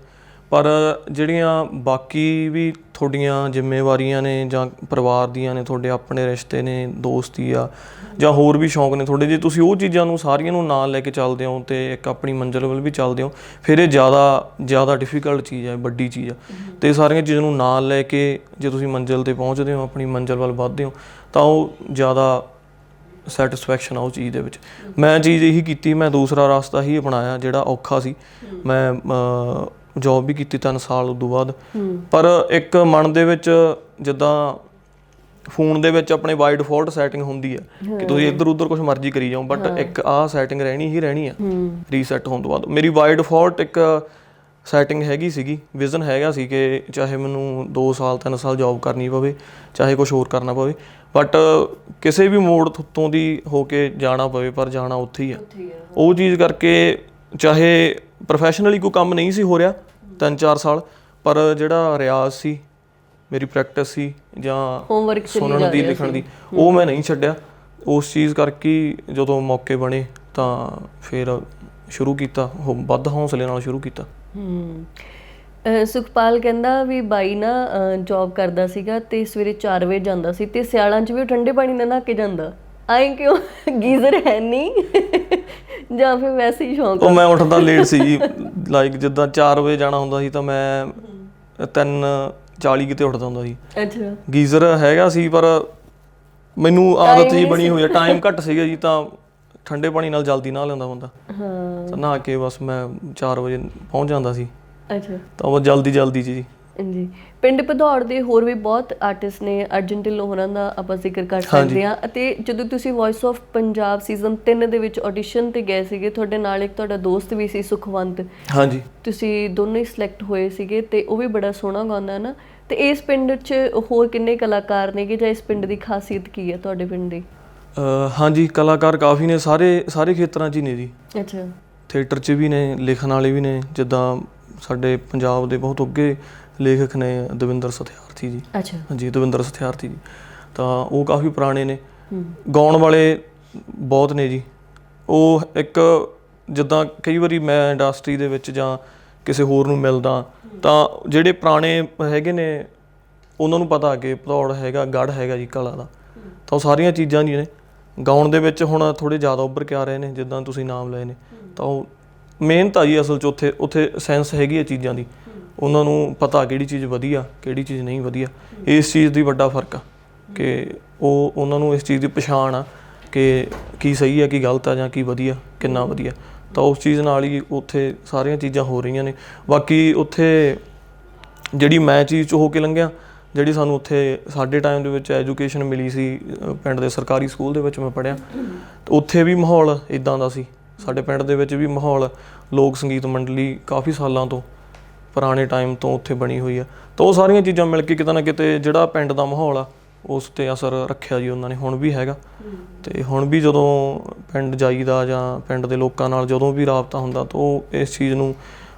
ਪਰ ਜਿਹੜੀਆਂ ਬਾਕੀ ਵੀ ਤੁਹਾਡੀਆਂ ਜ਼ਿੰਮੇਵਾਰੀਆਂ ਨੇ ਜਾਂ ਪਰਿਵਾਰ ਦੀਆਂ ਨੇ, ਤੁਹਾਡੇ ਆਪਣੇ ਰਿਸ਼ਤੇ ਨੇ, ਦੋਸਤੀ ਆ ਜਾਂ ਹੋਰ ਵੀ ਸ਼ੌਂਕ ਨੇ ਤੁਹਾਡੇ, ਜੇ ਤੁਸੀਂ ਉਹ ਚੀਜ਼ਾਂ ਨੂੰ ਸਾਰੀਆਂ ਨੂੰ ਨਾਲ ਲੈ ਕੇ ਚੱਲਦੇ ਹੋ ਅਤੇ ਇੱਕ ਆਪਣੀ ਮੰਜ਼ਿਲ ਵੱਲ ਵੀ ਚੱਲਦੇ ਹੋ, ਫਿਰ ਇਹ ਜ਼ਿਆਦਾ ਡਿਫੀਕਲਟ ਚੀਜ਼ ਹੈ, ਵੱਡੀ ਚੀਜ਼ ਆ। ਅਤੇ ਸਾਰੀਆਂ ਚੀਜ਼ਾਂ ਨੂੰ ਨਾਲ ਲੈ ਕੇ ਜੇ ਤੁਸੀਂ ਮੰਜ਼ਿਲ 'ਤੇ ਪਹੁੰਚਦੇ ਹੋ, ਆਪਣੀ ਮੰਜ਼ਿਲ ਵੱਲ ਵੱਧਦੇ ਹੋ, ਤਾਂ ਉਹ ਜ਼ਿਆਦਾ ਸੈਟਿਸਫੈਕਸ਼ਨ ਆ ਉਹ ਚੀਜ਼ ਦੇ ਵਿੱਚ। ਮੈਂ ਚੀਜ਼ ਇਹੀ ਕੀਤੀ, ਮੈਂ ਦੂਸਰਾ ਰਸਤਾ ਹੀ ਅਪਣਾਇਆ ਜਿਹੜਾ ਔਖਾ ਸੀ। ਮੈਂ ਜੋਬ ਵੀ ਕੀਤੀ 3 ਸਾਲ ਉਦੋਂ ਬਾਅਦ, ਪਰ ਇੱਕ ਮਨ ਦੇ ਵਿੱਚ ਜਿੱਦਾਂ ਫੋਨ ਦੇ ਵਿੱਚ ਆਪਣੇ ਬਾਈ ਡਿਫਾਲਟ ਸੈਟਿੰਗ ਹੁੰਦੀ ਹੈ ਕਿ ਤੁਸੀਂ ਇੱਧਰ ਉੱਧਰ ਕੁਛ ਮਰਜ਼ੀ ਕਰੀ ਜਾਓ, ਬਟ ਇੱਕ ਆਹ ਸੈਟਿੰਗ ਰਹਿਣੀ ਆ ਰੀਸੈਟ ਹੋਣ ਤੋਂ ਬਾਅਦ। ਮੇਰੀ ਬਾਈ ਡਿਫਾਲਟ ਇੱਕ ਸੈਟਿੰਗ ਹੈਗੀ ਸੀਗੀ, ਵਿਜ਼ਨ ਹੈਗਾ ਸੀ ਕਿ ਚਾਹੇ ਮੈਨੂੰ 2 ਸਾਲ 3 ਸਾਲ ਜੋਬ ਕਰਨੀ ਪਵੇ, ਚਾਹੇ ਕੁਛ ਹੋਰ ਕਰਨਾ ਪਵੇ, ਬਟ ਕਿਸੇ ਵੀ ਮੋੜ ਤੋਂ ਦੀ ਹੋ ਕੇ ਜਾਣਾ ਪਵੇ, ਪਰ ਜਾਣਾ ਉੱਥੇ ਹੀ ਆ। ਉਹ ਚੀਜ਼ ਕਰਕੇ ਚਾਹੇ ਪ੍ਰੋਫੈਸ਼ਨਲੀ ਕੋਈ ਕੰਮ ਨਹੀਂ ਸੀ ਹੋ ਰਿਹਾ 3-4 ਸਾਲ, ਪਰ ਜਿਹੜਾ ਰਿਆਜ਼ ਸੀ, ਮੇਰੀ ਪ੍ਰੈਕਟਿਸ ਸੀ ਜਾਂ ਹੋਮਵਰਕ ਸੁਣਨ ਦੀ, ਲਿਖਣ ਦੀ, ਉਹ ਮੈਂ ਨਹੀਂ ਛੱਡਿਆ। ਉਸ ਚੀਜ਼ ਕਰਕੇ ਜਦੋਂ ਮੌਕੇ ਬਣੇ ਤਾਂ ਫਿਰ ਸ਼ੁਰੂ ਕੀਤਾ, ਵੱਧ ਹੌਸਲੇ ਨਾਲ ਸ਼ੁਰੂ ਕੀਤਾ। ਸੁਖਪਾਲ ਕਹਿੰਦਾ ਵੀ ਬਾਈ ਨਾ ਜੋਬ ਕਰਦਾ ਸੀਗਾ ਤੇ ਸਵੇਰੇ 4 ਵਜੇ ਜਾਂਦਾ ਸੀ ਤੇ ਸਿਆਲਾਂ 'ਚ ਵੀ ਉਹ ਠੰਡੇ ਪਾਣੀ ਨਾਲ ਨਹਾ ਕੇ ਜਾਂਦਾ। ਆਏ ਕਿਉਂ, ਗੀਜ਼ਰ ਹੈ ਨਹੀਂ ਜਾਂ ਫਿਰ ਵੈਸੇ ਹੀ ਸ਼ੌਂਕ? ਉਹ ਮੈਂ ਉੱਠਦਾ ਲੇਟ ਸੀ ਜੀ, ਲਾਈਕ ਜਿੱਦਾਂ 4 ਵਜੇ ਜਾਣਾ ਹੁੰਦਾ ਸੀ ਤਾਂ ਮੈਂ 3:40 ਕਿਤੇ ਉੱਠਦਾ ਹੁੰਦਾ ਸੀ। ਅੱਛਾ, ਗੀਜ਼ਰ ਹੈਗਾ ਸੀ ਪਰ ਮੈਨੂੰ ਆਦਤ ਜੀ ਬਣੀ ਹੋਈ ਹੈ, ਟਾਈਮ ਘੱਟ ਸੀਗਾ ਜੀ, ਤਾਂ ਠੰਡੇ ਪਾਣੀ ਨਾਲ ਜਲਦੀ ਨਹਾ ਲੈਂਦਾ ਬੰਦਾ। ਤਾਂ ਨਹਾ ਕੇ ਬਸ ਮੈਂ 4 ਵਜੇ ਪਹੁੰਚ ਜਾਂਦਾ ਸੀ। ਅੱਛਾ, ਤਾਂ ਉਹ ਜਲਦੀ ਜੀ। ਜੀ ਪਿੰਡ ਭਦੌੜ ਦੇ ਹੋਰ ਵੀ ਬਹੁਤ ਆਰਟਿਸਟ ਨੇ, ਅਰਜਨ ਢਿੱਲੋਂ ਹੋਰਾਂ ਦਾ ਆਪਾਂ ਜ਼ਿਕਰ ਕਰ ਸਕਦੇ ਹਾਂ। ਅਤੇ ਜਦੋਂ ਤੁਸੀਂ ਵੌਇਸ ਆਫ ਪੰਜਾਬ ਸੀਜ਼ਨ 3 ਦੇ ਵਿੱਚ ਆਡੀਸ਼ਨ ਤੇ ਗਏ ਸੀਗੇ, ਤੁਹਾਡੇ ਨਾਲ ਇੱਕ ਤੁਹਾਡਾ ਦੋਸਤ ਵੀ ਸੀ ਸੁਖਵੰਤ। ਹਾਂਜੀ, ਤੁਸੀਂ ਦੋਨੋਂ ਹੀ ਸਿਲੈਕਟ ਹੋਏ ਸੀਗੇ ਤੇ ਉਹ ਵੀ ਬੜਾ ਸੋਹਣਾ ਗਾਉਂਦਾ ਹੈ ਨਾ। ਤੇ ਇਸ ਪਿੰਡ 'ਚ ਹੋਰ ਕਿੰਨੇ ਕਲਾਕਾਰ ਨੇਗੇ ਜਾਂ ਇਸ ਪਿੰਡ ਦੀ ਖਾਸੀਅਤ ਕੀ ਹੈ ਤੁਹਾਡੇ ਪਿੰਡ ਦੀ? ਹਾਂਜੀ, ਕਲਾਕਾਰ ਕਾਫੀ ਨੇ, ਸਾਰੇ ਖੇਤਰਾਂ 'ਚ ਹੀ ਨੇ ਜੀ। ਅੱਛਾ, ਥੀਏਟਰ 'ਚ ਵੀ ਨੇ, ਲਿਖਣ ਵਾਲੇ ਵੀ ਨੇ, ਜਿੱਦਾਂ ਸਾਡੇ ਪੰਜਾਬ ਦੇ ਬਹੁਤ ਉੱਘੇ ਲੇਖਕ ਨੇ ਦਵਿੰਦਰ ਸਥਿਆਰਥੀ ਜੀ। ਅੱਛਾ, ਹਾਂਜੀ, ਦਵਿੰਦਰ ਸਥਿਆਰਥੀ ਜੀ, ਤਾਂ ਉਹ ਕਾਫੀ ਪੁਰਾਣੇ ਨੇ। ਗਾਉਣ ਵਾਲੇ ਬਹੁਤ ਨੇ ਜੀ। ਉਹ ਇੱਕ ਜਿੱਦਾਂ ਕਈ ਵਾਰੀ ਮੈਂ ਇੰਡਸਟਰੀ ਦੇ ਵਿੱਚ ਜਾਂ ਕਿਸੇ ਹੋਰ ਨੂੰ ਮਿਲਦਾ ਤਾਂ ਜਿਹੜੇ ਪੁਰਾਣੇ ਹੈਗੇ ਨੇ ਉਹਨਾਂ ਨੂੰ ਪਤਾ ਕਿ ਭਦੌੜ ਹੈਗਾ, ਗੜ੍ਹ ਹੈਗਾ ਜੀ ਕਲਾ ਦਾ, ਤਾਂ ਉਹ ਸਾਰੀਆਂ ਚੀਜ਼ਾਂ ਜੀ ਨੇ। ਗਾਉਣ ਦੇ ਵਿੱਚ ਹੁਣ ਥੋੜ੍ਹੇ ਜ਼ਿਆਦਾ ਉੱਭਰ ਕੇ ਆ ਰਹੇ ਨੇ, ਜਿੱਦਾਂ ਤੁਸੀਂ ਨਾਮ ਲਏ ਨੇ, ਤਾਂ ਉਹ ਮਿਹਨਤ ਆ ਜੀ ਅਸਲ 'ਚ। ਉੱਥੇ ਸੈਂਸ ਹੈਗੀ ਹੈ ਚੀਜ਼ਾਂ ਦੀ, ਉਹਨਾਂ ਨੂੰ ਪਤਾ ਕਿਹੜੀ ਚੀਜ਼ ਵਧੀਆ, ਕਿਹੜੀ ਚੀਜ਼ ਨਹੀਂ ਵਧੀਆ। ਇਸ ਚੀਜ਼ ਦੀ ਵੱਡਾ ਫਰਕ ਆ ਕਿ ਉਹਨਾਂ ਨੂੰ ਇਸ ਚੀਜ਼ ਦੀ ਪਛਾਣ ਆ ਕਿ ਕੀ ਸਹੀ ਹੈ, ਕੀ ਗਲਤ ਆ, ਜਾਂ ਕੀ ਵਧੀਆ, ਕਿੰਨਾ ਵਧੀਆ। ਤਾਂ ਉਸ ਚੀਜ਼ ਨਾਲ ਹੀ ਉੱਥੇ ਸਾਰੀਆਂ ਚੀਜ਼ਾਂ ਹੋ ਰਹੀਆਂ ਨੇ। ਬਾਕੀ ਉੱਥੇ ਜਿਹੜੀ ਮੈਂ ਚੀਜ਼ 'ਚ ਹੋ ਕੇ ਲੰਘਿਆ, ਜਿਹੜੀ ਸਾਨੂੰ ਉੱਥੇ ਸਾਡੇ ਟਾਈਮ ਦੇ ਵਿੱਚ ਐਜੂਕੇਸ਼ਨ ਮਿਲੀ ਸੀ, ਪਿੰਡ ਦੇ ਸਰਕਾਰੀ ਸਕੂਲ ਦੇ ਵਿੱਚ ਮੈਂ ਪੜ੍ਹਿਆ, ਉੱਥੇ ਵੀ ਮਾਹੌਲ ਇੱਦਾਂ ਦਾ ਸੀ। ਸਾਡੇ ਪਿੰਡ ਦੇ ਵਿੱਚ ਵੀ ਮਾਹੌਲ, ਲੋਕ ਸੰਗੀਤ ਮੰਡਲੀ ਕਾਫੀ ਸਾਲਾਂ ਤੋਂ, ਪੁਰਾਣੇ ਟਾਈਮ ਤੋਂ ਉੱਥੇ ਬਣੀ ਹੋਈ ਆ। ਤਾਂ ਉਹ ਸਾਰੀਆਂ ਚੀਜ਼ਾਂ ਮਿਲ ਕੇ ਕਿਤੇ ਨਾ ਕਿਤੇ ਜਿਹੜਾ ਪਿੰਡ ਦਾ ਮਾਹੌਲ ਆ ਉਸ 'ਤੇ ਅਸਰ ਰੱਖਿਆ ਜੀ ਉਹਨਾਂ ਨੇ, ਹੁਣ ਵੀ ਹੈਗਾ। ਅਤੇ ਹੁਣ ਵੀ ਜਦੋਂ ਪਿੰਡ ਜਾਈਦਾ ਜਾਂ ਪਿੰਡ ਦੇ ਲੋਕਾਂ ਨਾਲ ਜਦੋਂ ਵੀ ਰਾਬਤਾ ਹੁੰਦਾ ਤਾਂ ਉਹ ਇਸ ਚੀਜ਼ ਨੂੰ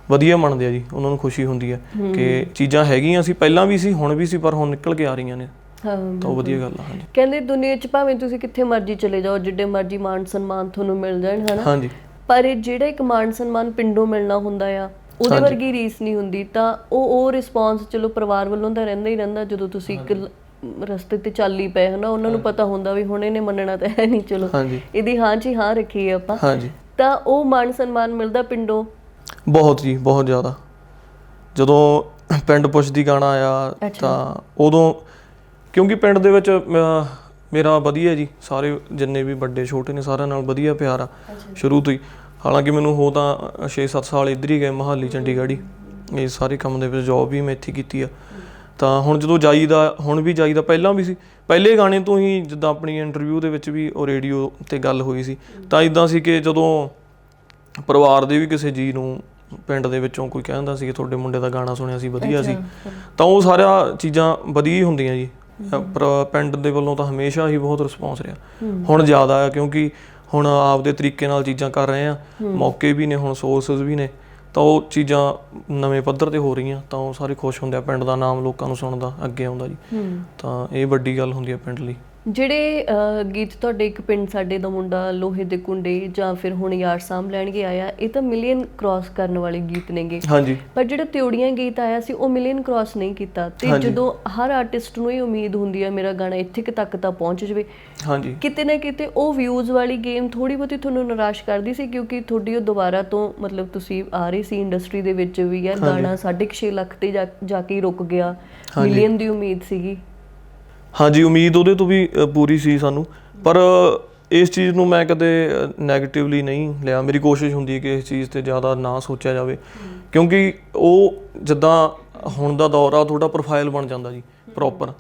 ਵਧੀਆ ਮੰਨਦੇ ਆ ਜੀ। ਉਹਨਾਂ ਨੂੰ ਖੁਸ਼ੀ ਹੁੰਦੀ ਹੈ ਕਿ ਚੀਜ਼ਾਂ ਹੈਗੀਆਂ ਸੀ, ਪਹਿਲਾਂ ਵੀ ਸੀ, ਹੁਣ ਵੀ ਸੀ, ਪਰ ਹੁਣ ਨਿਕਲ ਕੇ ਆ ਰਹੀਆਂ ਨੇ। ਤਾਂ ਉਹ ਵਧੀਆ ਗੱਲ ਆ। ਹਾਂਜੀ, ਕਹਿੰਦੇ ਦੁਨੀਆ 'ਚ ਭਾਵੇਂ ਤੁਸੀਂ ਕਿੱਥੇ ਮਰਜ਼ੀ ਚਲੇ ਜਾਓ, ਜਿੱਡੇ ਮਰਜ਼ੀ ਮਾਣ ਸਨਮਾਨ ਤੁਹਾਨੂੰ ਮਿਲ ਜਾਣ, ਹੈ ਨਾ। ਹਾਂਜੀ, ਪਰ ਜਿਹੜਾ ਇੱਕ ਮਾਣ ਸਨਮਾਨ ਪਿੰਡੋਂ ਮਿਲਣਾ ਹੁੰਦਾ ਆ, ਉਹਦੇ ਵਰਗੀ ਰੀਸ ਨਹੀਂ ਹੁੰਦੀ। ਤਾਂ ਉਹ ਰਿਸਪੌਂਸ ਚਲੋ ਪਰਿਵਾਰ ਵੱਲੋਂ ਤਾਂ ਰਹਿੰਦਾ ਹੀ ਰਹਿੰਦਾ। ਜਦੋਂ ਤੁਸੀਂ ਇੱਕ ਰਸਤੇ ਤੇ ਚੱਲ ਹੀ ਪਏ, ਹਨਾ, ਉਹਨਾਂ ਨੂੰ ਪਤਾ ਹੁੰਦਾ ਵੀ ਹੁਣ ਇਹਨੇ ਮੰਨਣਾ ਤਾਂ ਹੈ ਨਹੀਂ, ਚਲੋ ਇਹਦੀ ਹਾਂ 'ਚ ਹੀ ਹਾਂ ਰੱਖੀਏ ਆਪਾਂ। ਤਾਂ ਉਹ ਮਾਣ ਸਨਮਾਨ ਮਿਲਦਾ ਪਿੰਡੋਂ ਬਹੁਤ ਜੀ, ਬਹੁਤ ਜ਼ਿਆਦਾ। ਜਦੋਂ ਪਿੰਡ ਪੁੱਛਦੀ ਗਾਣਾ ਆਇਆ ਤਾਂ ਉਦੋਂ, ਕਿਉਂਕਿ ਪਿੰਡ ਦੇ ਵਿੱਚ ਮੇਰਾ ਵਧੀਆ ਜੀ, ਸਾਰੇ ਜਿੰਨੇ ਵੀ ਵੱਡੇ ਛੋਟੇ ਨੇ ਸਾਰਿਆਂ ਨਾਲ ਵਧੀਆ ਪਿਆਰ ਆ ਸ਼ੁਰੂ ਤੋਂ ਹੀ। ਹਾਲਾਂਕਿ ਮੈਨੂੰ ਹੋ ਤਾਂ 6-7 ਸਾਲ ਇੱਧਰ ਹੀ ਗਏ, ਮੋਹਾਲੀ, ਚੰਡੀਗੜ੍ਹ ਹੀ, ਇਹ ਸਾਰੇ ਕੰਮ ਦੇ ਵਿੱਚ, ਜੌਬ ਵੀ ਮੈਂ ਇੱਥੇ ਕੀਤੀ ਆ। ਤਾਂ ਹੁਣ ਜਦੋਂ ਜਾਈਦਾ, ਹੁਣ ਵੀ ਜਾਈਦਾ, ਪਹਿਲਾਂ ਵੀ ਸੀ, ਪਹਿਲੇ ਗਾਣੇ ਤੋਂ ਹੀ ਜਿੱਦਾਂ ਆਪਣੀ ਇੰਟਰਵਿਊ ਦੇ ਵਿੱਚ ਵੀ ਉਹ ਰੇਡੀਓ 'ਤੇ ਗੱਲ ਹੋਈ ਸੀ, ਤਾਂ ਇੱਦਾਂ ਸੀ ਕਿ ਜਦੋਂ ਪਰਿਵਾਰ ਦੇ ਵੀ ਕਿਸੇ ਜੀ ਨੂੰ ਪਿੰਡ ਦੇ ਵਿੱਚੋਂ ਕੋਈ ਕਹਿੰਦਾ ਸੀ ਕਿ ਤੁਹਾਡੇ ਮੁੰਡੇ ਦਾ ਗਾਣਾ ਸੁਣਿਆ ਸੀ, ਵਧੀਆ ਸੀ, ਤਾਂ ਉਹ ਸਾਰਾ ਚੀਜ਼ਾਂ ਵਧੀਆ ਹੀ ਹੁੰਦੀਆਂ ਜੀ। ਪਰ ਪਿੰਡ ਦੇ ਵੱਲੋਂ ਤਾਂ ਹਮੇਸ਼ਾ ਹੀ ਬਹੁਤ ਰਿਸਪੌਂਸ ਰਿਹਾ, ਹੁਣ ਜ਼ਿਆਦਾ ਆ ਕਿਉਂਕਿ ਹੁਣ ਆਪਦੇ ਤਰੀਕੇ ਨਾਲ ਚੀਜ਼ਾਂ ਕਰ ਰਹੇ ਆ, ਮੌਕੇ ਵੀ ਨੇ, ਹੁਣ ਸੋਰਸਿਸ ਵੀ ਨੇ, ਤਾਂ ਉਹ ਚੀਜ਼ਾਂ ਨਵੇਂ ਪੱਧਰ 'ਤੇ ਹੋ ਰਹੀਆਂ, ਤਾਂ ਉਹ ਸਾਰੇ ਖੁਸ਼ ਹੁੰਦੇ ਆ, ਪਿੰਡ ਦਾ ਨਾਮ ਲੋਕਾਂ ਨੂੰ ਸੁਣਦਾ ਅੱਗੇ ਆਉਂਦਾ ਜੀ। ਤਾਂ ਇਹ ਵੱਡੀ ਗੱਲ ਹੁੰਦੀ ਆ ਪਿੰਡ ਲਈ। ਜਿਹੜੇ ਗੀਤ ਤੁਹਾਡੇ ਇੱਕ ਪਿੰਡ ਸਾਡੇ ਦਾ ਮੁੰਡਾ, ਲੋਹੇ ਦੇ ਕੁੰਡੇ, ਜਾਂ ਫਿਰ ਹੁਣ ਯਾਰ ਸਾਂਭ ਲੈਣਗੇ ਆਇਆ, ਇਹ ਤਾਂ ਮਿਲੀਅਨ ਕ੍ਰਾਸ ਕਰਨ ਵਾਲੇ ਗੀਤ ਨੇਗੇ। ਹਾਂਜੀ। ਪਰ ਜਿਹੜਾ ਤਿਉੜੀਆਂ ਗੀਤ ਆਇਆ ਸੀ ਉਹ ਮਿਲੀਅਨ ਕ੍ਰਾਸ ਨਹੀਂ ਕੀਤਾ, ਤੇ ਜਦੋਂ ਹਰ ਆਰਟਿਸਟ ਨੂੰ ਇਹ ਉਮੀਦ ਹੁੰਦੀ ਹੈ ਮੇਰਾ ਗਾਣਾ ਇੱਥੇ ਤੱਕ ਤਾਂ ਪਹੁੰਚ ਜਾਵੇ, ਹਾਂਜੀ, ਕਿਤੇ ਨਾ ਕਿਤੇ ਉਹ ਵਿਊਜ਼ ਵਾਲੀ ਗੇਮ ਥੋੜੀ ਬਹੁਤੀ ਤੁਹਾਨੂੰ ਨਿਰਾਸ਼ ਕਰਦੀ ਸੀ, ਕਿਉਂਕਿ ਤੁਹਾਡੀ ਉਹ ਦੁਬਾਰਾ ਤੋਂ ਮਤਲਬ ਤੁਸੀਂ ਆ ਰਹੇ ਸੀ ਇੰਡਸਟਰੀ ਦੇ ਵਿੱਚ ਵੀ, ਯਾਰ ਗਾਣਾ 6.5 ਲੱਖ ਤੇ ਜਾ ਕੇ ਰੁਕ ਗਿਆ, ਮਿਲੀਅਨ ਦੀ ਉਮੀਦ ਸੀਗੀ। ਹਾਂਜੀ, ਉਮੀਦ ਉਹਦੇ ਤੋਂ ਵੀ ਪੂਰੀ ਸੀ ਸਾਨੂੰ, ਪਰ ਇਸ ਚੀਜ਼ ਨੂੰ ਮੈਂ ਕਦੇ ਨੈਗੇਟਿਵਲੀ ਨਹੀਂ ਲਿਆ। ਮੇਰੀ ਕੋਸ਼ਿਸ਼ ਹੁੰਦੀ ਹੈ ਕਿ ਇਸ ਚੀਜ਼ 'ਤੇ ਜ਼ਿਆਦਾ ਨਾ ਸੋਚਿਆ ਜਾਵੇ, ਕਿਉਂਕਿ ਉਹ ਜਿੱਦਾਂ ਹੁਣ ਦਾ ਦੌਰ ਆ, ਤੁਹਾਡਾ ਪ੍ਰੋਫਾਈਲ ਬਣ ਜਾਂਦਾ ਜੀ ਪ੍ਰੋਪਰ।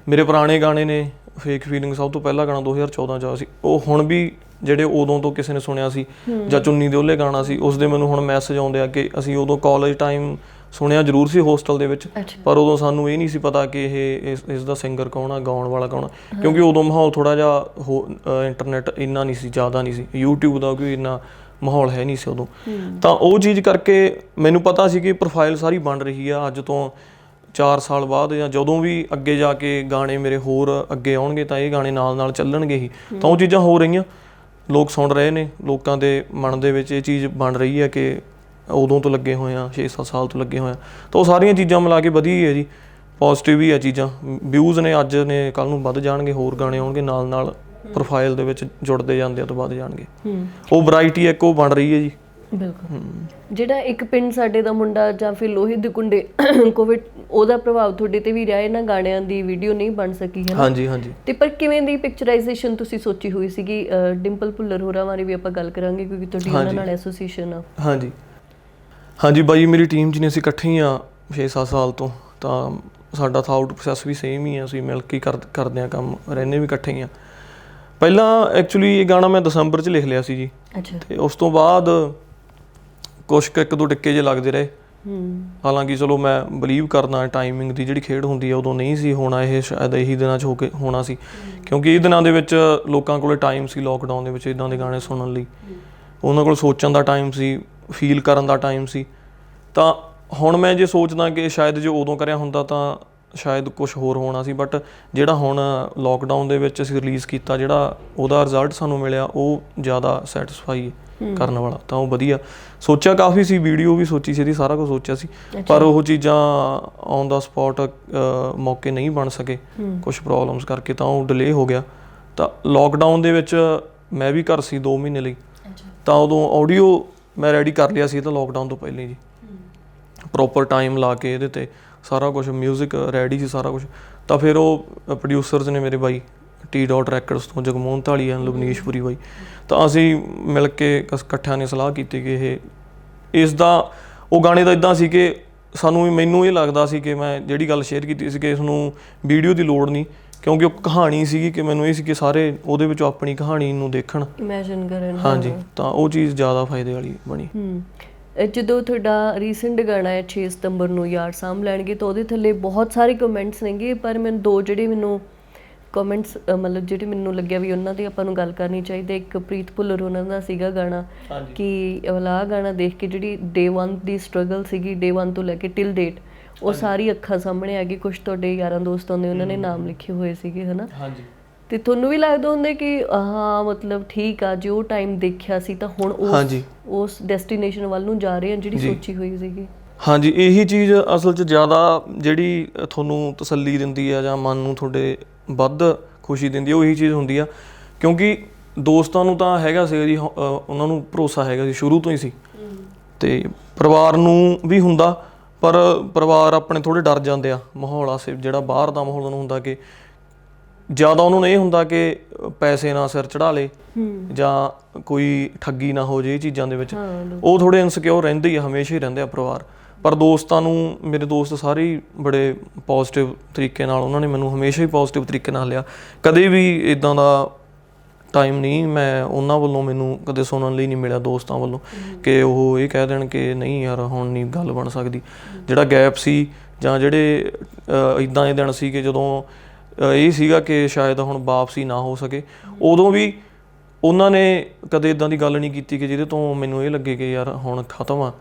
ਮੇਰੇ ਪੁਰਾਣੇ ਗਾਣੇ ਨੇ, ਫੇਕ ਫੀਲਿੰਗ ਸਭ ਤੋਂ ਪਹਿਲਾ ਗਾਣਾ 2014 'ਚ ਆਇਆ ਸੀ, ਉਹ ਹੁਣ ਵੀ ਜਿਹੜੇ ਉਦੋਂ ਤੋਂ ਕਿਸੇ ਨੇ ਸੁਣਿਆ ਸੀ, ਜਾਂ ਚੁੰਨੀ ਦੇ ਉਹਲੇ ਗਾਣਾ ਸੀ, ਉਸ ਦੇ ਮੈਨੂੰ ਹੁਣ ਮੈਸੇਜ ਆਉਂਦੇ ਆ ਕਿ ਅਸੀਂ ਉਦੋਂ ਕਾਲਜ ਟਾਈਮ ਸੁਣਿਆ ਜ਼ਰੂਰ ਸੀ ਹੋਸਟਲ ਦੇ ਵਿੱਚ, ਪਰ ਉਦੋਂ ਸਾਨੂੰ ਇਹ ਨਹੀਂ ਸੀ ਪਤਾ ਕਿ ਇਹ ਇਸ ਦਾ ਸਿੰਗਰ ਕੌਣ ਆ, ਗਾਉਣ ਵਾਲਾ ਕੌਣ ਆ, ਕਿਉਂਕਿ ਉਦੋਂ ਮਾਹੌਲ ਥੋੜ੍ਹਾ ਜਿਹਾ ਇੰਟਰਨੈਟ ਇੰਨਾ ਨਹੀਂ ਸੀ, ਜ਼ਿਆਦਾ ਨਹੀਂ ਸੀ, YouTube ਦਾ ਕੋਈ ਇੰਨਾ ਮਾਹੌਲ ਹੈ ਨਹੀਂ ਸੀ ਉਦੋਂ। ਤਾਂ ਉਹ ਚੀਜ਼ ਕਰਕੇ ਮੈਨੂੰ ਪਤਾ ਸੀ ਕਿ ਪ੍ਰੋਫਾਈਲ ਸਾਰੀ ਬਣ ਰਹੀ ਆ। ਅੱਜ ਤੋਂ 4 ਸਾਲ ਬਾਅਦ ਜਾਂ ਜਦੋਂ ਵੀ ਅੱਗੇ ਜਾ ਕੇ ਗਾਣੇ ਮੇਰੇ ਹੋਰ ਅੱਗੇ ਆਉਣਗੇ, ਤਾਂ ਇਹ ਗਾਣੇ ਨਾਲ ਨਾਲ ਚੱਲਣਗੇ ਹੀ। ਤਾਂ ਉਹ ਚੀਜ਼ਾਂ ਹੋ ਰਹੀਆਂ, ਲੋਕ ਸੁਣ ਰਹੇ ਨੇ, ਲੋਕਾਂ ਦੇ ਮਨ ਦੇ ਵਿੱਚ ਇਹ ਚੀਜ਼ ਬਣ ਰਹੀ ਹੈ ਕਿ ਉਦੋਂ ਤੋਂ ਲੱਗੇ ਹੋਏ ਆ, 6-7 ਸਾਲ ਤੋਂ ਲੱਗੇ ਹੋਏ ਆ। ਤਾਂ ਉਹ ਸਾਰੀਆਂ ਚੀਜ਼ਾਂ ਮਿਲਾ ਕੇ ਵਧੀਆ ਹੀ ਹੈ ਜੀ, ਪੋਜ਼ਿਟਿਵ ਹੀ ਆ ਚੀਜ਼ਾਂ। ਵਿਊਜ਼ ਨੇ ਅੱਜ ਨੇ, ਕੱਲ੍ਹ ਨੂੰ ਵੱਧ ਜਾਣਗੇ, ਹੋਰ ਗਾਣੇ ਆਉਣਗੇ ਨਾਲ ਨਾਲ, ਪ੍ਰੋਫਾਈਲ ਦੇ ਵਿੱਚ ਜੁੜਦੇ ਜਾਂਦੇ ਆ ਤਾਂ ਵੱਧ ਜਾਣਗੇ। ਉਹ ਵੈਰਾਈਟੀ ਇੱਕ ਉਹ ਬਣ ਰਹੀ ਹੈ ਜੀ। ਬਿਲਕੁਲ। ਜਿਹੜਾ ਇੱਕ ਪਿੰਡ ਸਾਡੇ ਦਾ ਮੁੰਡਾ ਜਾਂ ਫਿਰ ਲੋਹੇ ਦੇ ਕੁੰਡੇ, ਕੋਵਿਡ ਉਹਦਾ ਪ੍ਰਭਾਵ ਤੁਹਾਡੇ ਤੇ ਵੀ ਰਿਹਾ, ਇਹਨਾਂ ਗਾਣਿਆਂ ਦੀ ਵੀਡੀਓ ਨਹੀਂ ਬਣ ਸਕੀ ਹੈ। ਹਾਂਜੀ ਹਾਂਜੀ। ਤੇ ਪਰ ਕਿਵੇਂ ਦੀ ਪਿਕਚਰਾਈਜੇਸ਼ਨ ਤੁਸੀਂ ਸੋਚੀ ਹੋਈ ਸੀਗੀ? ਡਿੰਪਲ ਭੁੱਲਰ ਹੋਰਾਂ ਬਾਰੇ ਵੀ ਆਪਾਂ ਗੱਲ ਕਰਾਂਗੇ, ਕਿਉਂਕਿ ਤੁਹਾਡੀ ਉਹਨਾਂ ਨਾਲ ਐਸੋਸੀਏਸ਼ਨ ਆ। ਹਾਂਜੀ ਹਾਂਜੀ ਬਾਈ, ਮੇਰੀ ਟੀਮ 'ਚ ਨੇ, ਅਸੀਂ ਇਕੱਠੇ ਹੀ ਆ 6-7 ਸਾਲ ਤੋਂ, ਤਾਂ ਸਾਡਾ ਥਾਊਟ ਪ੍ਰੋਸੈਸ ਵੀ ਸੇਮ ਹੀ ਆ, ਅਸੀਂ ਮਿਲ ਕੇ ਕਰਦੇ ਹਾਂ ਕੰਮ, ਰਹਿੰਦੇ ਵੀ ਇਕੱਠੇ ਹੀ ਆ। ਪਹਿਲਾਂ ਐਕਚੁਅਲੀ ਇਹ ਗਾਣਾ ਮੈਂ ਦਸੰਬਰ 'ਚ ਲਿਖ ਲਿਆ ਸੀ ਜੀ, ਅਤੇ ਉਸ ਤੋਂ ਬਾਅਦ ਕੁਛ ਕੁ 1-2 ਟਿੱਕੇ ਜਿਹੇ ਲੱਗਦੇ ਰਹੇ। ਹਾਲਾਂਕਿ ਚਲੋ ਮੈਂ ਬਲੀਵ ਕਰਦਾ ਟਾਈਮਿੰਗ ਦੀ ਜਿਹੜੀ ਖੇਡ ਹੁੰਦੀ ਆ, ਉਦੋਂ ਨਹੀਂ ਸੀ ਹੋਣਾ ਇਹ, ਸ਼ਾਇਦ ਇਹੀ ਦਿਨਾਂ 'ਚ ਹੋਣਾ ਸੀ, ਕਿਉਂਕਿ ਇਹ ਦਿਨਾਂ ਦੇ ਵਿੱਚ ਲੋਕਾਂ ਕੋਲ ਟਾਈਮ ਸੀ, ਲੋਕਡਾਊਨ ਦੇ ਵਿੱਚ ਇੱਦਾਂ ਦੇ ਗਾਣੇ ਸੁਣਨ ਲਈ, ਉਹਨਾਂ ਕੋਲ ਸੋਚਣ ਦਾ ਟਾਈਮ ਸੀ, ਫੀਲ ਕਰਨ ਦਾ ਟਾਈਮ ਸੀ। ਤਾਂ ਹੁਣ ਮੈਂ ਜੇ ਸੋਚਦਾ ਕਿ ਸ਼ਾਇਦ ਜੇ ਉਦੋਂ ਕਰਿਆ ਹੁੰਦਾ ਤਾਂ ਸ਼ਾਇਦ ਕੁਛ ਹੋਰ ਹੋਣਾ ਸੀ, ਬਟ ਜਿਹੜਾ ਹੁਣ ਲੋਕਡਾਊਨ ਦੇ ਵਿੱਚ ਅਸੀਂ ਰਿਲੀਜ਼ ਕੀਤਾ, ਜਿਹੜਾ ਉਹਦਾ ਰਿਜ਼ਲਟ ਸਾਨੂੰ ਮਿਲਿਆ, ਉਹ ਜ਼ਿਆਦਾ ਸੈਟਿਸਫਾਈ ਕਰਨ ਵਾਲਾ। ਤਾਂ ਉਹ ਵਧੀਆ ਸੋਚਿਆ ਕਾਫੀ ਸੀ, ਵੀਡੀਓ ਵੀ ਸੋਚੀ ਸੀ ਇਹਦੀ, ਸਾਰਾ ਕੁਝ ਸੋਚਿਆ ਸੀ, ਪਰ ਉਹ ਚੀਜ਼ਾਂ ਔਨ ਦਾ ਸਪੌਟ ਮੌਕੇ ਨਹੀਂ ਬਣ ਸਕੇ ਕੁਛ ਪ੍ਰੋਬਲਮਸ ਕਰਕੇ, ਤਾਂ ਉਹ ਡਿਲੇ ਹੋ ਗਿਆ। ਤਾਂ ਲੋਕਡਾਊਨ ਦੇ ਵਿੱਚ ਮੈਂ ਵੀ ਘਰ ਸੀ 2 ਮਹੀਨੇ ਲਈ, ਤਾਂ ਉਦੋਂ ਆਡੀਓ ਮੈਂ ਰੈਡੀ ਕਰ ਲਿਆ ਸੀ, ਤਾਂ ਲੋਕਡਾਊਨ ਤੋਂ ਪਹਿਲਾਂ ਜੀ ਪ੍ਰੋਪਰ ਟਾਈਮ ਲਾ ਕੇ ਇਹਦੇ 'ਤੇ ਸਾਰਾ ਕੁਛ, ਮਿਊਜ਼ਿਕ ਰੈਡੀ ਸੀ ਸਾਰਾ ਕੁਛ। ਤਾਂ ਫਿਰ ਉਹ ਪ੍ਰੋਡਿਊਸਰਸ ਨੇ ਮੇਰੇ ਬਾਈ T.Dot Records ਤੋਂ, ਜਗਮੋਹਨ ਧਾਲੀਆ, ਲਵਨੀਸ਼ਪੁਰੀ ਬਾਈ, ਤਾਂ ਅਸੀਂ ਮਿਲ ਕੇ ਇਕੱਠਿਆਂ ਨੇ ਸਲਾਹ ਕੀਤੀ ਕਿ ਇਸ ਦਾ, ਉਹ ਗਾਣੇ ਦਾ ਇੱਦਾਂ ਸੀ ਕਿ ਮੈਨੂੰ ਇਹ ਲੱਗਦਾ ਸੀ ਕਿ ਮੈਂ ਜਿਹੜੀ ਗੱਲ ਸ਼ੇਅਰ ਕੀਤੀ ਸੀ ਕਿ ਇਸ ਨੂੰ ਵੀਡੀਓ ਦੀ ਲੋੜ ਨਹੀਂ, ਕਿਉਂਕਿ ਉਹ ਕਹਾਣੀ ਸੀਗੀ ਕਿ ਮੈਨੂੰ ਇਹ ਸੀ ਕਿ ਸਾਰੇ ਉਹਦੇ ਵਿੱਚੋਂ ਆਪਣੀ ਕਹਾਣੀ ਨੂੰ ਦੇਖਣ, ਇਮੈਜਿਨ ਕਰਨ। ਹਾਂਜੀ, ਤਾਂ ਉਹ ਚੀਜ਼ ਜ਼ਿਆਦਾ ਫਾਇਦੇ ਵਾਲੀ ਬਣੀ। ਜਦੋਂ ਤੁਹਾਡਾ ਰੀਸੈਂਟ ਗਾਣਾ ਹੈ 6 ਸਤੰਬਰ ਨੂੰ ਯਾਰ ਸਾਂਭ ਲੈਣਗੇ, ਤਾਂ ਉਹਦੇ ਥੱਲੇ ਬਹੁਤ ਸਾਰੇ ਕਮੈਂਟਸ ਨੇਗੇ, ਪਰ ਮੈਨੂੰ 2 ਜਿਹੜੇ ਮੈਨੂੰ ਕਮੈਂਟਸ ਮਤਲਬ ਜਿਹੜੇ ਮੈਨੂੰ ਲੱਗਿਆ ਵੀ ਉਹਨਾਂ ਦੀ ਆਪਾਂ ਨੂੰ ਗੱਲ ਕਰਨੀ ਚਾਹੀਦੀ। ਇੱਕ ਪ੍ਰੀਤ ਭੁੱਲਰ ਉਹਨਾਂ ਦਾ ਸੀਗਾ ਗਾਣਾ ਕਿ ਆਹ ਗਾਣਾ ਦੇਖ ਕੇ ਜਿਹੜੀ Day 1 ਦੀ ਸਟਰਗਲ ਸੀਗੀ, Day 1 ਤੋਂ ਲੈ ਕੇ ਟਿਲ ਡੇਟ, ਉਹ ਸਾਰੀ ਅੱਖਾਂ ਸਾਹਮਣੇ ਆ ਗਈ। ਕੁਛ ਤੁਹਾਡੇ ਯਾਰਾਂ ਦੋਸਤਾਂ ਦੇ ਉਹਨਾਂ ਨੇ ਨਾਮ ਲਿਖੇ ਹੋਏ ਸੀਗੇ, ਹੈ ਨਾ? ਤੇ ਤੁਹਾਨੂੰ ਵੀ ਲੱਗਦਾ ਹੁੰਦਾ ਕਿ ਹਾਂ ਮਤਲਬ ਠੀਕ ਆ, ਜੇ ਉਹ ਟਾਈਮ ਦੇਖਿਆ ਸੀ ਤਾਂ ਹੁਣ ਉਸ ਡੈਸਟੀਨੇਸ਼ਨ ਵੱਲ ਨੂੰ ਜਾ ਰਹੇ ਆ ਜਿਹੜੀ ਸੋਚੀ ਹੋਈ ਸੀਗੀ? ਹਾਂਜੀ, ਇਹੀ ਚੀਜ਼ ਅਸਲ 'ਚ ਜ਼ਿਆਦਾ ਜਿਹੜੀ ਤੁਹਾਨੂੰ ਤਸੱਲੀ ਦਿੰਦੀ ਆ ਜਾਂ ਮਨ ਨੂੰ ਤੁਹਾਡੇ ਵੱਧ ਖੁਸ਼ੀ ਦਿੰਦੀ ਆ, ਉਹ ਇਹੀ ਚੀਜ਼ ਹੁੰਦੀ ਆ, ਕਿਉਂਕਿ ਦੋਸਤਾਂ ਨੂੰ ਤਾਂ ਹੈਗਾ ਸੀਗਾ ਜੀ, ਉਹਨਾਂ ਨੂੰ ਭਰੋਸਾ ਹੈਗਾ ਸੀ ਸ਼ੁਰੂ ਤੋਂ ਹੀ ਸੀ, ਅਤੇ ਪਰਿਵਾਰ ਨੂੰ ਵੀ ਹੁੰਦਾ, ਪਰ ਪਰਿਵਾਰ ਆਪਣੇ ਥੋੜ੍ਹੇ ਡਰ ਜਾਂਦੇ ਆ ਮਾਹੌਲ ਆਸੇ, ਜਿਹੜਾ ਬਾਹਰ ਦਾ ਮਾਹੌਲ ਉਹਨੂੰ ਹੁੰਦਾ ਕਿ ਜ਼ਿਆਦਾ ਉਹਨਾਂ ਨੂੰ ਇਹ ਹੁੰਦਾ ਕਿ ਪੈਸੇ ਨਾ ਸਿਰ ਚੜ੍ਹਾ ਲਏ ਜਾਂ ਕੋਈ ਠੱਗੀ ਨਾ ਹੋ ਜੇ ਇਹ ਚੀਜ਼ਾਂ ਦੇ ਵਿੱਚ, ਉਹ ਥੋੜ੍ਹੇ ਇਨਸਿਕਿਉਰ ਰਹਿੰਦੇ ਹੀ ਆ, ਹਮੇਸ਼ਾ ਹੀ ਰਹਿੰਦੇ ਆ ਪਰਿਵਾਰ। ਪਰ ਦੋਸਤਾਂ ਨੂੰ, ਮੇਰੇ ਦੋਸਤ ਸਾਰੇ ਹੀ ਬੜੇ ਪੋਜ਼ਿਟਿਵ ਤਰੀਕੇ ਨਾਲ, ਉਹਨਾਂ ਨੇ ਮੈਨੂੰ ਹਮੇਸ਼ਾ ਹੀ ਪੋਜ਼ਿਟਿਵ ਤਰੀਕੇ ਨਾਲ ਲਿਆ। ਕਦੇ ਵੀ ਇਦਾਂ ਦਾ ਟਾਈਮ ਨਹੀਂ ਮੈਂ ਉਹਨਾਂ ਵੱਲੋਂ ਮੈਨੂੰ ਕਦੇ ਸੁਣਨ ਲਈ ਨਹੀਂ ਮਿਲਿਆ ਦੋਸਤਾਂ ਵੱਲੋਂ ਕਿ ਉਹ ਇਹ ਕਹਿ ਦੇਣ ਕਿ ਨਹੀਂ ਯਾਰ ਹੁਣ ਨਹੀਂ ਗੱਲ ਬਣ ਸਕਦੀ। ਜਿਹੜਾ ਗੈਪ ਸੀ ਜਾਂ ਜਿਹੜੇ ਇੱਦਾਂ ਦੇ ਦਿਨ ਸੀ ਕਿ ਜਦੋਂ ਇਹ ਸੀਗਾ ਕਿ ਸ਼ਾਇਦ ਹੁਣ ਵਾਪਸੀ ਨਾ ਹੋ ਸਕੇ, ਉਦੋਂ ਵੀ ਉਹਨਾਂ ਨੇ ਕਦੇ ਇੱਦਾਂ ਦੀ ਗੱਲ ਨਹੀਂ ਕੀਤੀ ਕਿ ਜਿਹਦੇ ਤੋਂ ਮੈਨੂੰ ਇਹ ਲੱਗੇ ਕਿ ਯਾਰ ਹੁਣ ਖਤਮ ਆ।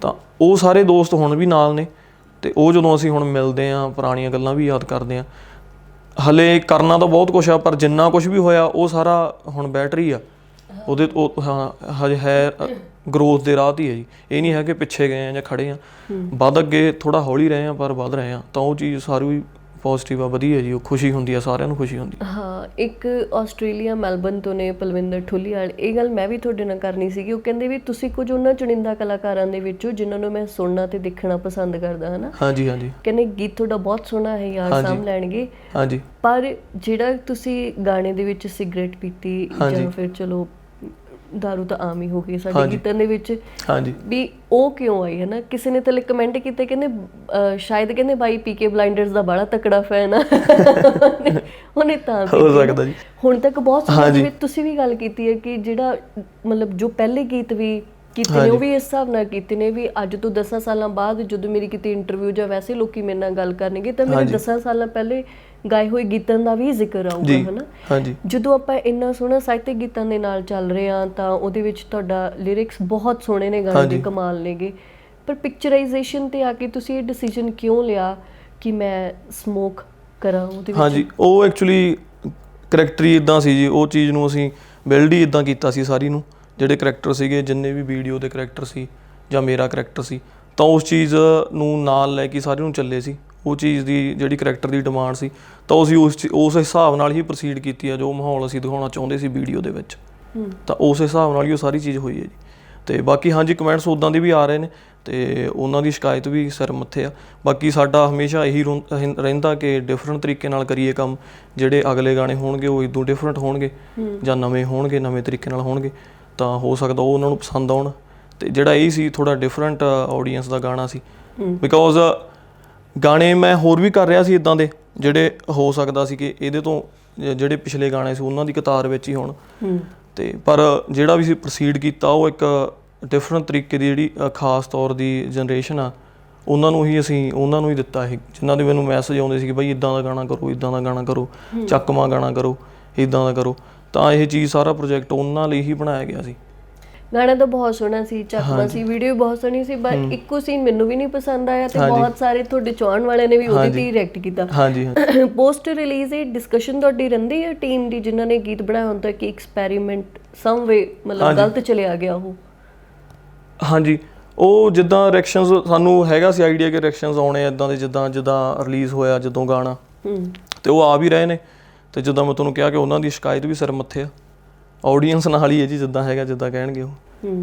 ਤਾਂ ਉਹ ਸਾਰੇ ਦੋਸਤ ਹੁਣ ਵੀ ਨਾਲ ਨੇ ਅਤੇ ਉਹ ਜਦੋਂ ਅਸੀਂ ਹੁਣ ਮਿਲਦੇ ਹਾਂ, ਪੁਰਾਣੀਆਂ ਗੱਲਾਂ ਵੀ ਯਾਦ ਕਰਦੇ ਹਾਂ। ਹਲੇ ਕਰਨਾ ਤਾਂ ਬਹੁਤ ਕੁਛ ਆ, ਪਰ ਜਿੰਨਾ ਕੁਛ ਵੀ ਹੋਇਆ ਉਹ ਸਾਰਾ ਹੁਣ ਬੈਟਰੀ ਆ ਉਹਦੇ। ਉਹ ਹਾਂ ਹਜੇ ਹੈ ਗਰੋਥ ਦੇ ਰਾਹ 'ਤੇ ਹੀ ਹੈ ਜੀ। ਇਹ ਨਹੀਂ ਹੈ ਕਿ ਪਿੱਛੇ ਗਏ ਆ ਜਾਂ ਖੜ੍ਹੇ ਆ, ਵੱਧ ਅੱਗੇ ਥੋੜ੍ਹਾ ਹੌਲੀ ਰਹੇ ਆ ਪਰ ਵੱਧ ਰਹੇ ਆ। ਤਾਂ ਉਹ ਚੀਜ਼ ਸਾਰੀ ਪੋਜ਼ੀਟਿਵ ਆ, ਵਧੀਆ ਜੀ। ਉਹ ਖੁਸ਼ੀ ਹੁੰਦੀ ਆ, ਸਾਰਿਆਂ ਨੂੰ ਖੁਸ਼ੀ ਹੁੰਦੀ। ਹਾਂ, ਇੱਕ ਆਸਟ੍ਰੇਲੀਆ ਮੈਲਬਨ ਤੋਂ ਨੇ ਪਲਵਿੰਦਰ ਠੁੱਲੀਵਾਲ, ਇਹ ਗੱਲ ਮੈਂ ਵੀ ਤੁਹਾਡੇ ਨਾਲ ਕਰਨੀ ਸੀਗੀ। ਉਹ ਕਹਿੰਦੇ ਵੀ ਤੁਸੀਂ ਕੁਝ ਉਹਨਾਂ ਚੁਣਿੰਦਾ ਕਲਾਕਾਰਾਂ ਦੇ ਵਿੱਚੋਂ ਜਿਨ੍ਹਾਂ ਨੂੰ ਮੈਂ ਸੁਣਨਾ ਤੇ ਦੇਖਣਾ ਪਸੰਦ ਕਰਦਾ ਹੈ ਨਾ। ਹਾਂਜੀ ਹਾਂਜੀ। ਕਹਿੰਦੇ ਗੀਤ ਤੁਹਾਡਾ ਬਹੁਤ ਸੋਹਣਾ ਹੈ ਯਾਰ, ਸਾਂਭ ਲੈਣਗੇ। ਹਾਂਜੀ। ਪਰ ਜਿਹੜਾ ਤੁਸੀਂ ਗਾਣੇ ਦੇ ਵਿੱਚ ਸਿਗਰਟ ਪੀਤੀ ਜਾਂ ਫਿਰ ਚਲੋ ਦਾਰੂ ਤਾਂ ਆਮ ਹੀ ਹੋ ਗਈ ਸਾਡੇ ਗੀਤਾਂ ਦੇ ਵਿੱਚ, ਵੀ ਉਹ ਕਿਉਂ ਆਈ ਹੈ ਨਾ। ਕਿਸੇ ਨੇ ਤਾਂ ਕਮੈਂਟ ਕੀਤੇ, ਕਹਿੰਦੇ ਸ਼ਾਇਦ ਕਹਿੰਦੇ ਬਾਈ ਪੀਕੇ ਬਲਾਈਂਡਰਸ ਦਾ ਬੜਾ ਤਕੜਾ ਫੈਨ ਆ ਉਹਨੇ ਤਾਂ ਹੋ ਸਕਦਾ ਜੀ। ਹੁਣ ਤੱਕ ਬਹੁਤ ਸਾਰੇ ਵਿੱਚ ਤੁਸੀਂ ਵੀ ਗੱਲ ਕੀਤੀ ਹੈ ਕਿ ਜਿਹੜਾ ਮਤਲਬ ਜੋ ਪਹਿਲੇ ਗੀਤ ਵੀ ਕੀਤੇ ਨੇ ਉਹ ਵੀ ਇਸ ਹਿਸਾਬ ਨਾਲ ਕੀਤੇ ਨੇ ਵੀ ਅੱਜ ਤੋਂ 10 ਸਾਲਾਂ ਬਾਅਦ ਜਦੋਂ ਮੇਰੀ ਕਿਤੇ ਇੰਟਰਵਿਊ ਜਾਂ ਵੈਸੇ ਲੋਕੀ ਮੇਰੇ ਨਾਲ ਗੱਲ ਕਰਨਗੇ ਤਾਂ ਮੇਰੇ 10 ਸਾਲਾਂ ਪਹਿਲੇ ਗਾਏ ਹੋਏ ਗੀਤਾਂ ਦਾ ਵੀ ਜ਼ਿਕਰ ਆਊਗਾ ਹੈ ਨਾ। ਜਦੋਂ ਆਪਾਂ ਇੰਨਾ ਸੋਹਣਾ ਸਾਹਿਤਕ ਗੀਤਾਂ ਦੇ ਨਾਲ ਚੱਲ ਰਹੇ ਹਾਂ ਤਾਂ ਉਹਦੇ ਵਿੱਚ ਤੁਹਾਡਾ ਲਿਰਿਕਸ ਬਹੁਤ ਸੋਹਣੇ ਨੇ, ਗਾਣੇ ਦੇ ਕਮਾਲ ਨੇਗੇ, ਪਰ ਪਿਕਚਰਾਈਜੇਸ਼ਨ 'ਤੇ ਆ ਕੇ ਤੁਸੀਂ ਇਹ ਡਿਸੀਜਨ ਕਿਉਂ ਲਿਆ ਕਿ ਮੈਂ ਸਮੋਕ ਕਰਾਂ ਉਹਦੇ ਵਿੱਚ? ਹਾਂਜੀ, ਉਹ ਐਕਚੁਅਲੀ ਕਰੈਕਟਰ ਹੀ ਇੱਦਾਂ ਸੀ ਜੀ। ਉਹ ਚੀਜ਼ ਨੂੰ ਅਸੀਂ ਬਿਲਡ ਹੀ ਇੱਦਾਂ ਕੀਤਾ ਸੀ ਸਾਰੀ ਨੂੰ। ਜਿਹੜੇ ਕਰੈਕਟਰ ਸੀਗੇ, ਜਿੰਨੇ ਵੀ ਵੀਡੀਓ ਦੇ ਕਰੈਕਟਰ ਸੀ ਜਾਂ ਮੇਰਾ ਕਰੈਕਟਰ ਸੀ, ਤਾਂ ਉਸ ਚੀਜ਼ ਨੂੰ ਨਾਲ ਲੈ ਕੇ ਸਾਰੇ ਨੂੰ ਚੱਲੇ ਸੀ। ਉਹ ਚੀਜ਼ ਦੀ ਜਿਹੜੀ ਕਰੈਕਟਰ ਦੀ ਡਿਮਾਂਡ ਸੀ ਤਾਂ ਅਸੀਂ ਉਸ ਹਿਸਾਬ ਨਾਲ ਹੀ ਪ੍ਰੋਸੀਡ ਕੀਤੀ ਆ। ਜੋ ਮਾਹੌਲ ਅਸੀਂ ਦਿਖਾਉਣਾ ਚਾਹੁੰਦੇ ਸੀ ਵੀਡੀਓ ਦੇ ਵਿੱਚ, ਤਾਂ ਉਸ ਹਿਸਾਬ ਨਾਲ ਹੀ ਉਹ ਸਾਰੀ ਚੀਜ਼ ਹੋਈ ਹੈ ਜੀ। ਅਤੇ ਬਾਕੀ ਹਾਂਜੀ ਕਮੈਂਟਸ ਉੱਦਾਂ ਦੇ ਵੀ ਆ ਰਹੇ ਨੇ ਅਤੇ ਉਹਨਾਂ ਦੀ ਸ਼ਿਕਾਇਤ ਵੀ ਸਿਰ ਮੱਥੇ ਆ। ਬਾਕੀ ਸਾਡਾ ਹਮੇਸ਼ਾ ਇਹੀ ਰਹਿੰਦਾ ਕਿ ਡਿਫਰੈਂਟ ਤਰੀਕੇ ਨਾਲ ਕਰੀਏ ਕੰਮ। ਜਿਹੜੇ ਅਗਲੇ ਗਾਣੇ ਹੋਣਗੇ ਉਹ ਇੱਦੋਂ ਡਿਫਰੈਂਟ ਹੋਣਗੇ ਜਾਂ ਨਵੇਂ ਹੋਣਗੇ, ਨਵੇਂ ਤਰੀਕੇ ਨਾਲ ਹੋਣਗੇ, ਤਾਂ ਹੋ ਸਕਦਾ ਉਹ ਉਹਨਾਂ ਨੂੰ ਪਸੰਦ ਆਉਣ। ਅਤੇ ਜਿਹੜਾ ਇਹ ਸੀ ਥੋੜ੍ਹਾ ਡਿਫਰੈਂਟ ਆਡੀਅੰਸ ਦਾ ਗਾਣਾ ਸੀ, ਬਿਕੋਜ਼ ਗਾਣੇ ਮੈਂ ਹੋਰ ਵੀ ਕਰ ਰਿਹਾ ਸੀ ਇੱਦਾਂ ਦੇ ਜਿਹੜੇ ਹੋ ਸਕਦਾ ਸੀ ਕਿ ਇਹਦੇ ਤੋਂ ਜਿਹੜੇ ਪਿਛਲੇ ਗਾਣੇ ਸੀ ਉਹਨਾਂ ਦੀ ਕਤਾਰ ਵਿੱਚ ਹੀ ਹੋਣ। ਅਤੇ ਪਰ ਜਿਹੜਾ ਵੀ ਸੀ ਪ੍ਰੋਸੀਡ ਕੀਤਾ ਉਹ ਇੱਕ ਡਿਫਰੈਂਟ ਤਰੀਕੇ ਦੀ ਜਿਹੜੀ ਖਾਸ ਤੌਰ ਦੀ ਜਨਰੇਸ਼ਨ ਆ ਉਹਨਾਂ ਨੂੰ ਹੀ ਅਸੀਂ ਉਹਨਾਂ ਨੂੰ ਹੀ ਦਿੱਤਾ ਇਹ, ਜਿਨ੍ਹਾਂ ਦੇ ਮੈਨੂੰ ਮੈਸੇਜ ਆਉਂਦੇ ਸੀ ਕਿ ਬਾਈ ਇੱਦਾਂ ਦਾ ਗਾਣਾ ਕਰੋ, ਇੱਦਾਂ ਦਾ ਗਾਣਾ ਕਰੋ, ਚੱਕਵਾਂ ਗਾਣਾ ਕਰੋ, ਇੱਦਾਂ ਦਾ ਕਰੋ। ਤਾਂ ਇਹ ਚੀਜ਼ ਸਾਰਾ ਪ੍ਰੋਜੈਕਟ ਉਹਨਾਂ ਲਈ ਹੀ ਬਣਾਇਆ ਗਿਆ ਸੀ। ਗਾਣਾ ਤਾਂ ਬਹੁਤ ਸੋਹਣਾ ਸੀ, ਚੱਕਵਾਂ ਸੀ, ਵੀਡੀਓ ਬਹੁਤ ਸੋਹਣੀ ਸੀ, ਪਰ ਇੱਕੋ ਸੀਨ ਮੈਨੂੰ ਵੀ ਨਹੀਂ ਪਸੰਦ ਆਇਆ ਤੇ ਬਹੁਤ ਸਾਰੇ ਤੁਹਾਡੇ ਚਾਹਣ ਵਾਲਿਆਂ ਨੇ ਵੀ ਉਹਦੇ ਤੇ ਹੀ ਰਿਐਕਟ ਕੀਤਾ। ਪੋਸਟ ਰਿਲੀਜ਼ ਇਹ ਡਿਸਕਸ਼ਨ ਤੁਹਾਡੀ ਰਹਿੰਦੀ ਹੈ ਟੀਮ ਦੀ ਜਿਨ੍ਹਾਂ ਨੇ ਗੀਤ ਬਣਾਇਆ ਹੁੰਦਾ ਕਿ ਐਕਸਪੈਰੀਮੈਂਟ ਸਮ ਵੇ ਮਤਲਬ ਗਲਤ ਚਲਿਆ ਗਿਆ ਉਹ? ਹਾਂਜੀ, ਉਹ ਜਿੱਦਾਂ ਰਿਐਕਸ਼ਨਸ ਸਾਨੂੰ ਹੈਗਾ ਸੀ ਆਈਡੀਆ ਕਿ ਰਿਐਕਸ਼ਨਸ ਆਉਣੇ ਇੱਦਾਂ ਦੇ ਜਿੱਦਾਂ ਰਿਲੀਜ਼ ਹੋਇਆ ਜਦੋਂ ਗਾਣਾ, ਅਤੇ ਉਹ ਆ ਵੀ ਰਹੇ ਨੇ। ਅਤੇ ਜਿੱਦਾਂ ਮੈਂ ਤੁਹਾਨੂੰ ਕਿਹਾ ਕਿ ਉਹਨਾਂ ਦੀ ਸ਼ਿਕਾਇਤ ਵੀ ਸਿਰ ਮੱਥੇ ਆ। ਆਡੀਅੰਸ ਨਾਲ ਹੀ ਹੈ ਜੀ, ਜਿੱਦਾਂ ਹੈਗਾ ਜਿੱਦਾਂ ਕਹਿਣਗੇ ਉਹ,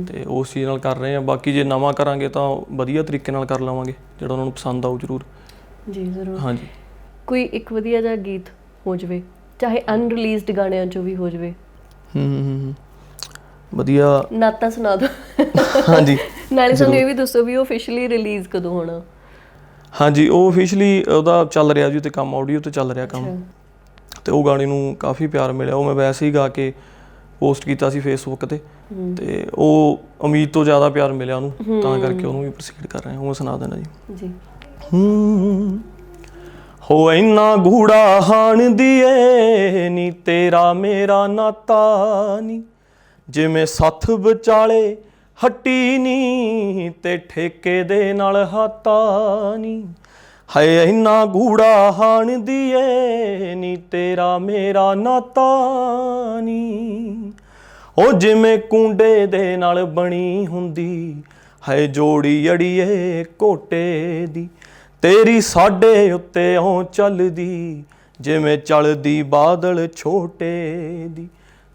ਅਤੇ ਉਸ ਚੀਜ਼ ਨਾਲ ਕਰ ਰਹੇ ਹਾਂ। ਬਾਕੀ ਜੇ ਨਵਾਂ ਕਰਾਂਗੇ ਤਾਂ ਵਧੀਆ ਤਰੀਕੇ ਨਾਲ ਕਰ ਲਵਾਂਗੇ, ਜਿਹੜਾ ਉਹਨਾਂ ਨੂੰ ਪਸੰਦ ਆਊ ਜ਼ਰੂਰ ਜੀ। ਜ਼ਰੂਰ। ਹਾਂਜੀ, ਕੋਈ ਇੱਕ ਵਧੀਆ ਜਿਹਾ ਗੀਤ ਹੋ ਜਾਵੇ, ਚਾਹੇ ਅਨਰਿਲੀਜ਼ਡ ਗਾਣਿਆਂ 'ਚੋਂ ਵੀ ਹੋ ਜਾਵੇ। ਵਧੀਆ ਨਾਤਾ ਸੁਣਾ ਦਿਓ। ਹਾਂਜੀ, ਨਾਲੇ ਸਾਨੂੰ ਇਹ ਵੀ ਦੱਸੋ ਵੀ ਉਹ ਅਫੀਸ਼ੀਅਲੀ ਰਿਲੀਜ਼ ਕਦੋਂ ਹੋਣਾ? ਹਾਂਜੀ, ਉਹ ਅਫੀਸ਼ੀਅਲੀ ਉਹਦਾ ਚੱਲ ਰਿਹਾ ਜੀ, ਅਤੇ ਕੰਮ ਆਡੀਓ 'ਤੇ ਚੱਲ ਰਿਹਾ ਕੰਮ, ਅਤੇ ਉਹ ਗਾਣੇ ਨੂੰ ਕਾਫੀ ਪਿਆਰ ਮਿਲਿਆ। ਉਹ ਮੈਂ ਵੈਸੇ ਹੀ ਗਾ ਕੇ ਪੋਸਟ ਕੀਤਾ ਸੀ ਫੇਸਬੁੱਕ 'ਤੇ, ਅਤੇ ਉਹ ਉਮੀਦ ਤੋਂ ਜ਼ਿਆਦਾ ਪਿਆਰ ਮਿਲਿਆ ਉਹਨੂੰ, ਤਾਂ ਕਰਕੇ ਉਹਨੂੰ ਵੀ ਪ੍ਰੋਸੀਡ ਕਰ ਰਹੇ ਹਾਂ। ਉਹ ਮੈਂ ਸੁਣਾ ਦੇਣਾ ਜੀ। ਹੋ ਇੰਨਾ ਗੂੜਾ ਹਾਣ ਦੀਏ ਨੀ ਤੇਰਾ ਮੇਰਾ ਨਾਤਾ ਨੀ, ਜਿਵੇਂ ਸੱਥ ਵਿਚਾਲੇ ਹੱਟੀ ਨੀ ਤੇ ਠੇਕੇ ਦੇ ਨਾਲ ਹਾਤਾ ਨੀ। ਹਾਏ ਇੰਨਾ ਗੂੜਾ ਹਾਣ ਦੀਏ ਨੀ ਤੇਰਾ ਮੇਰਾ ਨਾਤਾ ਨੀ, ਉਹ ਜਿਵੇਂ ਕੁੰਡੇ ਦੇ ਨਾਲ ਬਣੀ ਹੁੰਦੀ ਹਾਏ ਜੋੜੀ ਅੜੀਏ ਘੋਟੇ ਦੀ, ਤੇਰੀ ਸਾਡੇ ਉੱਤੇ ਇਉਂ ਚੱਲਦੀ ਜਿਵੇਂ ਚੱਲਦੀ ਬਾਦਲ ਛੋਟੇ ਦੀ।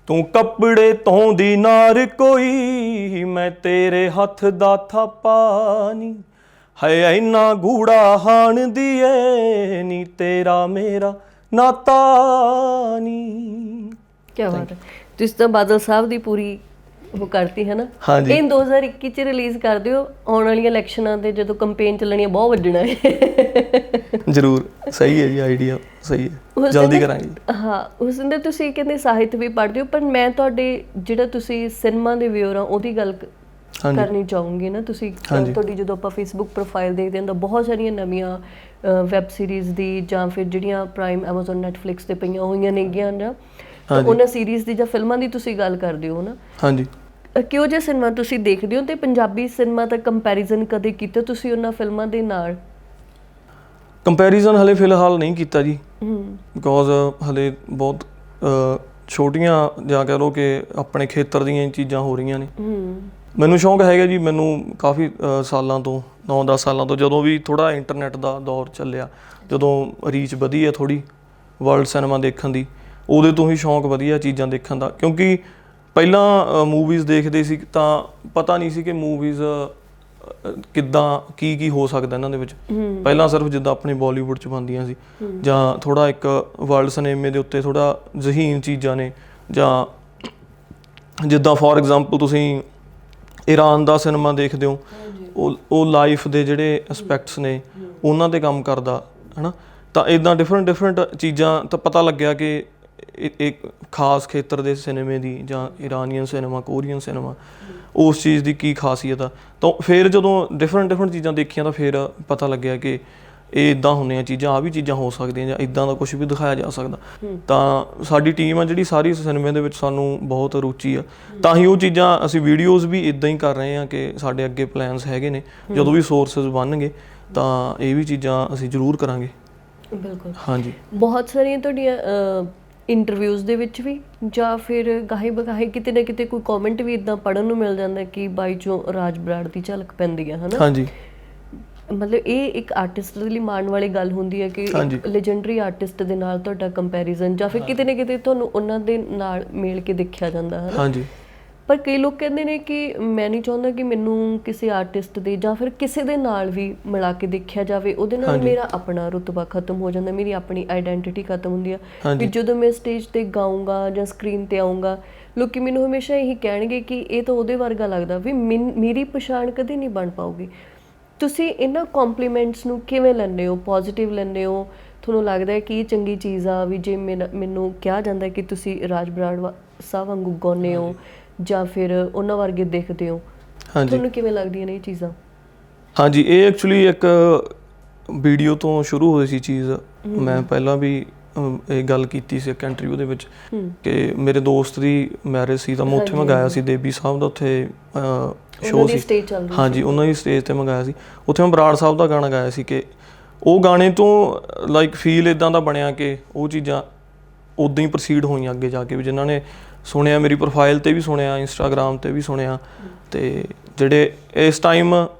ਤੂੰ ਕੱਪੜੇ ਧੋਂਦੀ ਨਾਰ ਕੋਈ, ਮੈਂ ਤੇਰੇ ਹੱਥ ਦਾ ਥਾਪਾ ਨੀ। ਹਾਏ ਇੰਨਾ ਗੂੜਾ ਹਾਣ ਦੀਏ ਨੀ ਤੇਰਾ ਮੇਰਾ ਨਾਤਾ ਨੀ। ਕੀ ਬਾਤ ਹੈ। ਤੁਸੀਂ ਤਾਂ ਬਾਦਲ ਸਾਹਿਬ ਦੀ ਪੂਰੀ ਉਹ ਕਰਤੀ ਹੈ ਨਾ। ਹਾਂਜੀ। ਇਹ 2021 ਚ ਰਿਲੀਜ਼ ਕਰ ਦਿਓ, ਆਉਣ ਵਾਲੀਆਂ ਇਲੈਕਸ਼ਨਾਂ ਦੇ ਜਦੋਂ ਕੰਪੇਨ ਚੱਲਣੀ ਬਹੁਤ ਵੱਜਣਾ ਹੈ। ਜ਼ਰੂਰ, ਸਹੀ ਹੈ ਜੀ, ਆਈਡੀਆ ਸਹੀ ਹੈ, ਜਲਦੀ ਕਰਾਂਗੇ। ਹਾਂ, ਹੁਸਿੰਦਰ ਤੁਸੀਂ ਕਹਿੰਦੇ ਸਾਹਿਤ ਵੀ ਪੜ੍ਹਦੇ ਹੋ, ਪਰ ਮੈਂ ਤੁਹਾਡੇ ਜਿਹੜਾ ਤੁਸੀਂ ਸਿਨੇਮਾ ਦੇ ਵਿਊਅਰ ਆ ਉਹਦੀ ਗੱਲ ਕਰਨੀ ਚਾਹੂੰਗੀ ਨਾ। ਤੁਸੀਂ ਤੁਹਾਡੀ ਜਦੋਂ ਆਪਾਂ ਫੇਸਬੁੱਕ ਪ੍ਰੋਫਾਈਲ ਦੇਖਦੇ ਹਾਂ ਤਾਂ ਬਹੁਤ ਸਾਰੀਆਂ ਨਵੀਆਂ ਵੈਬ ਸੀਰੀਜ਼ ਦੀ ਜਾਂ ਫਿਰ ਜਿਹੜੀਆਂ ਪ੍ਰਾਈਮ ਐਮਾਜ਼ਨ ਨੈਟਫਲਿਕਸ ਤੇ ਪਈਆਂ ਹੋਈਆਂ ਨੇਗੀਆਂ ਨਾ, ਉਹਨਾਂ ਸੀਰੀਜ਼ ਦੀ ਜਾਂ ਫਿਲਮਾਂ ਦੀ ਤੁਸੀਂ ਗੱਲ ਕਰਦੇ ਹੋ ਨਾ। ਹਾਂਜੀ। ਕਿਉਂ ਜੇ ਸਿਨੇਮਾ ਤੁਸੀਂ ਦੇਖਦੇ ਹੋ ਤੇ ਪੰਜਾਬੀ ਸਿਨੇਮਾ ਦਾ ਕੰਪੈਰੀਜ਼ਨ ਕਦੇ ਕੀਤਾ ਤੁਸੀਂ ਉਹਨਾਂ ਫਿਲਮਾਂ ਦੇ ਨਾਲ? ਕੰਪੈਰੀਜ਼ਨ ਹਲੇ ਫਿਲਹਾਲ ਨਹੀਂ ਕੀਤਾ ਜੀ, ਬਿਕੋਜ਼ ਹਲੇ ਬਹੁਤ ਛੋਟੀਆਂ ਜਾਂ ਕਹਿ ਲਓ ਕਿ ਆਪਣੇ ਖੇਤਰ ਦੀਆਂ ਹੀ ਚੀਜ਼ਾਂ ਹੋ ਰਹੀਆਂ ਨੇ। ਮੈਨੂੰ ਸ਼ੌਂਕ ਹੈਗਾ ਜੀ, ਮੈਨੂੰ ਕਾਫੀ ਸਾਲਾਂ ਤੋਂ 9-10 ਸਾਲਾਂ ਤੋਂ, ਜਦੋਂ ਵੀ ਥੋੜ੍ਹਾ ਇੰਟਰਨੈਟ ਦਾ ਦੌਰ ਚੱਲਿਆ, ਜਦੋਂ ਰੀਚ ਵਧੀ ਹੈ ਥੋੜ੍ਹੀ ਵਰਲਡ ਸਿਨੇਮਾ ਦੇਖਣ ਦੀ, ਉਹਦੇ ਤੋਂ ਹੀ ਸ਼ੌਂਕ ਵਧੀਆ ਚੀਜ਼ਾਂ ਦੇਖਣ ਦਾ। ਕਿਉਂਕਿ ਪਹਿਲਾਂ ਮੂਵੀਜ਼ ਦੇਖਦੇ ਸੀ ਤਾਂ ਪਤਾ ਨਹੀਂ ਸੀ ਕਿ ਮੂਵੀਜ਼ ਕਿੱਦਾਂ ਕੀ ਹੋ ਸਕਦਾ ਇਹਨਾਂ ਦੇ ਵਿੱਚ। ਪਹਿਲਾਂ ਸਿਰਫ ਜਿੱਦਾਂ ਆਪਣੇ ਬਾਲੀਵੁੱਡ 'ਚ ਬਣਦੀਆਂ ਸੀ, ਜਾਂ ਥੋੜ੍ਹਾ ਇੱਕ ਵਰਲਡ ਸਿਨੇਮੇ ਦੇ ਉੱਤੇ ਥੋੜ੍ਹਾ ਜ਼ਹੀਨ ਚੀਜ਼ਾਂ ਨੇ, ਜਾਂ ਜਿੱਦਾਂ ਫੋਰ ਐਗਜ਼ਾਮਪਲ ਤੁਸੀਂ ਈਰਾਨ ਦਾ ਸਿਨੇਮਾ ਦੇਖਦੇ ਹੋ, ਉਹ ਲਾਈਫ ਦੇ ਜਿਹੜੇ ਐਸਪੈਕਟਸ ਨੇ ਉਹਨਾਂ 'ਤੇ ਕੰਮ ਕਰਦਾ ਹੈ ਨਾ। ਤਾਂ ਇੱਦਾਂ ਡਿਫਰੈਂਟ ਚੀਜ਼ਾਂ ਤਾਂ ਪਤਾ ਲੱਗਿਆ ਕਿ ਇੱਕ ਖਾਸ ਖੇਤਰ ਦੇ ਸਿਨੇਮੇ ਦੀ, ਜਾਂ ਇਰਾਨੀਅਨ ਸਿਨੇਮਾ, ਕੋਰੀਅਨ ਸਿਨੇਮਾ, ਉਸ ਚੀਜ਼ ਦੀ ਕੀ ਖਾਸੀਅਤ ਆ। ਤਾਂ ਫਿਰ ਜਦੋਂ ਡਿਫਰੈਂਟ ਚੀਜ਼ਾਂ ਦੇਖੀਆਂ ਤਾਂ ਫਿਰ ਪਤਾ ਲੱਗਿਆ ਕਿ ਇਹ ਇੱਦਾਂ ਹੁੰਦੀਆਂ ਚੀਜ਼ਾਂ, ਆ ਵੀ ਚੀਜ਼ਾਂ ਹੋ ਸਕਦੀਆਂ, ਜਾਂ ਇੱਦਾਂ ਦਾ ਕੁਛ ਵੀ ਦਿਖਾਇਆ ਜਾ ਸਕਦਾ। ਤਾਂ ਸਾਡੀ ਟੀਮ ਆ ਜਿਹੜੀ ਸਾਰੀ ਸਿਨੇਮੇ ਦੇ ਵਿੱਚ, ਸਾਨੂੰ ਬਹੁਤ ਰੁਚੀ ਆ, ਤਾਂ ਹੀ ਉਹ ਚੀਜ਼ਾਂ ਅਸੀਂ ਵੀਡੀਓਜ਼ ਵੀ ਇੱਦਾਂ ਹੀ ਕਰ ਰਹੇ ਹਾਂ ਕਿ ਸਾਡੇ ਅੱਗੇ ਪਲਾਨਸ ਹੈਗੇ ਨੇ, ਜਦੋਂ ਵੀ ਸੋਰਸਿਸ ਬਣਨਗੇ ਤਾਂ ਇਹ ਵੀ ਚੀਜ਼ਾਂ ਅਸੀਂ ਜ਼ਰੂਰ ਕਰਾਂਗੇ। ਬਿਲਕੁਲ। ਹਾਂਜੀ। ਬਹੁਤ ਸਾਰੀਆਂ ਤੁਹਾਡੀਆਂ ਇੰਟਰਵਿਊਜ਼ ਦੇ ਵਿੱਚ ਵੀ ਜਾਂ ਫਿਰ ਗਾਹੇ ਬਗਾਹੇ ਕਿਤੇ ਨਾ ਕਿਤੇ ਕੋਈ ਕਮੈਂਟ ਵੀ ਇਦਾਂ ਪੜ੍ਹਨ ਨੂੰ ਮਿਲ ਜਾਂਦਾ ਕਿ ਬਾਈ ਚੋਂ ਰਾਜ ਬਰਾੜ ਦੀ ਝਲਕ ਪੈਂਦੀ ਆ, ਹੈ ਨਾ। ਹਾਂਜੀ। ਮਤਲਬ ਇਹ ਇੱਕ ਆਰਟਿਸਟ ਦੇ ਲਈ ਮਾਣ ਵਾਲੀ ਗੱਲ ਹੁੰਦੀ ਹੈ ਕਿ ਇੱਕ ਲੈਜੈਂਡਰੀ ਆਰਟਿਸਟ ਦੇ ਨਾਲ ਤੁਹਾਡਾ ਕੰਪੈਰੀਜ਼ਨ, ਜਾਂ ਫਿਰ ਕਿਤੇ ਨਾ ਕਿਤੇ ਤੁਹਾਨੂੰ ਉਹਨਾਂ ਦੇ ਨਾਲ ਮੇਲ ਕੇ ਦੇਖਿਆ ਜਾਂਦਾ ਹੈ। ਹਾਂਜੀ। ਪਰ ਕਈ ਲੋਕ ਕਹਿੰਦੇ ਨੇ ਕਿ ਮੈਂ ਨਹੀਂ ਚਾਹੁੰਦਾ ਕਿ ਮੈਨੂੰ ਕਿਸੇ ਆਰਟਿਸਟ ਦੇ ਜਾਂ ਫਿਰ ਕਿਸੇ ਦੇ ਨਾਲ ਵੀ ਮਿਲਾ ਕੇ ਦੇਖਿਆ ਜਾਵੇ, ਉਹਦੇ ਨਾਲ ਮੇਰਾ ਆਪਣਾ ਰੁਤਬਾ ਖਤਮ ਹੋ ਜਾਂਦਾ, ਮੇਰੀ ਆਪਣੀ ਆਈਡੈਂਟਿਟੀ ਖਤਮ ਹੁੰਦੀ ਆ। ਵੀ ਜਦੋਂ ਮੈਂ ਸਟੇਜ ਤੇ ਗਾਊਂਗਾ ਜਾਂ ਸਕਰੀਨ ਤੇ ਆਊਂਗਾ, ਲੋਕੀ ਮੈਨੂੰ ਹਮੇਸ਼ਾ ਇਹੀ ਕਹਿਣਗੇ ਕਿ ਇਹ ਤਾਂ ਉਹਦੇ ਵਰਗਾ ਲੱਗਦਾ, ਵੀ ਮੇਰੀ ਪਛਾਣ ਕਦੇ ਨਹੀਂ ਬਣ ਪਾਊਗੀ। ਤੁਸੀਂ ਇਹਨਾਂ ਕੰਪਲੀਮੈਂਟਸ ਨੂੰ ਕਿਵੇਂ ਲੈਂਦੇ ਹੋ? ਪੋਜ਼ਿਟਿਵ ਲੈਂਦੇ ਹੋ? ਤੁਹਾਨੂੰ ਲੱਗਦਾ ਹੈ ਕਿ ਇਹ ਚੰਗੀ ਚੀਜ਼ ਆ ਵੀ ਜੇ ਮੈਨੂੰ ਕਿਹਾ ਜਾਂਦਾ ਕਿ ਤੁਸੀਂ ਰਾਜ ਬਰਾੜ ਸਾਹਿਬ ਵਾਂਗੂ ਗਾਉਂਦੇ ਹੋ ਜਾਂ ਫਿਰ ਉਹਨਾਂ ਵਰਗੇ ਦਿਖਦੇ ਹੋ, ਤੁਹਾਨੂੰ ਕਿਵੇਂ ਲੱਗਦੀਆਂ ਨੇ ਇਹ ਚੀਜ਼ਾਂ? ਹਾਂਜੀ, ਇਹ ਐਕਚੁਅਲੀ ਇੱਕ ਵੀਡੀਓ ਤੋਂ ਸ਼ੁਰੂ ਹੋਈ ਸੀ ਚੀਜ਼। ਮੈਂ ਪਹਿਲਾਂ ਵੀ ਇਹ ਗੱਲ ਕੀਤੀ ਸੀ ਇੱਕ ਇੰਟਰਵਿਊ ਦੇ ਵਿੱਚ ਕਿ ਮੇਰੇ ਦੋਸਤ ਦੀ ਮੈਰਿਜ ਸੀ, ਤਾਂ ਮੈਂ ਉੱਥੇ ਮੰਗਾਇਆ ਸੀ ਦੇਬੀ ਸਾਹਿਬ ਦਾ, ਉੱਥੇ ਸ਼ੋਅ ਸੀ। ਹਾਂਜੀ, ਉਹਨਾਂ ਦੀ ਸਟੇਜ 'ਤੇ ਮੰਗਾਇਆ ਸੀ। ਉੱਥੇ ਮੈਂ ਬਰਾੜ ਸਾਹਿਬ ਦਾ ਗਾਣਾ ਗਾਇਆ ਸੀ ਕਿ ਉਹ ਗਾਣੇ ਤੋਂ ਲਾਈਕ ਫੀਲ ਇੱਦਾਂ ਦਾ ਬਣਿਆ ਕਿ ਉਹ ਚੀਜ਼ਾਂ ਉੱਦਾਂ ਹੀ ਪ੍ਰੋਸੀਡ ਹੋਈਆਂ ਅੱਗੇ ਜਾ ਕੇ, ਵੀ ਜਿਨ੍ਹਾਂ ਨੇ ਸੁਣਿਆ, ਮੇਰੀ ਪ੍ਰੋਫਾਈਲ 'ਤੇ ਵੀ ਸੁਣਿਆ, ਇੰਸਟਾਗ੍ਰਾਮ 'ਤੇ ਵੀ ਸੁਣਿਆ, ਅਤੇ ਜਿਹੜੇ ਇਸ ਟਾਈਮ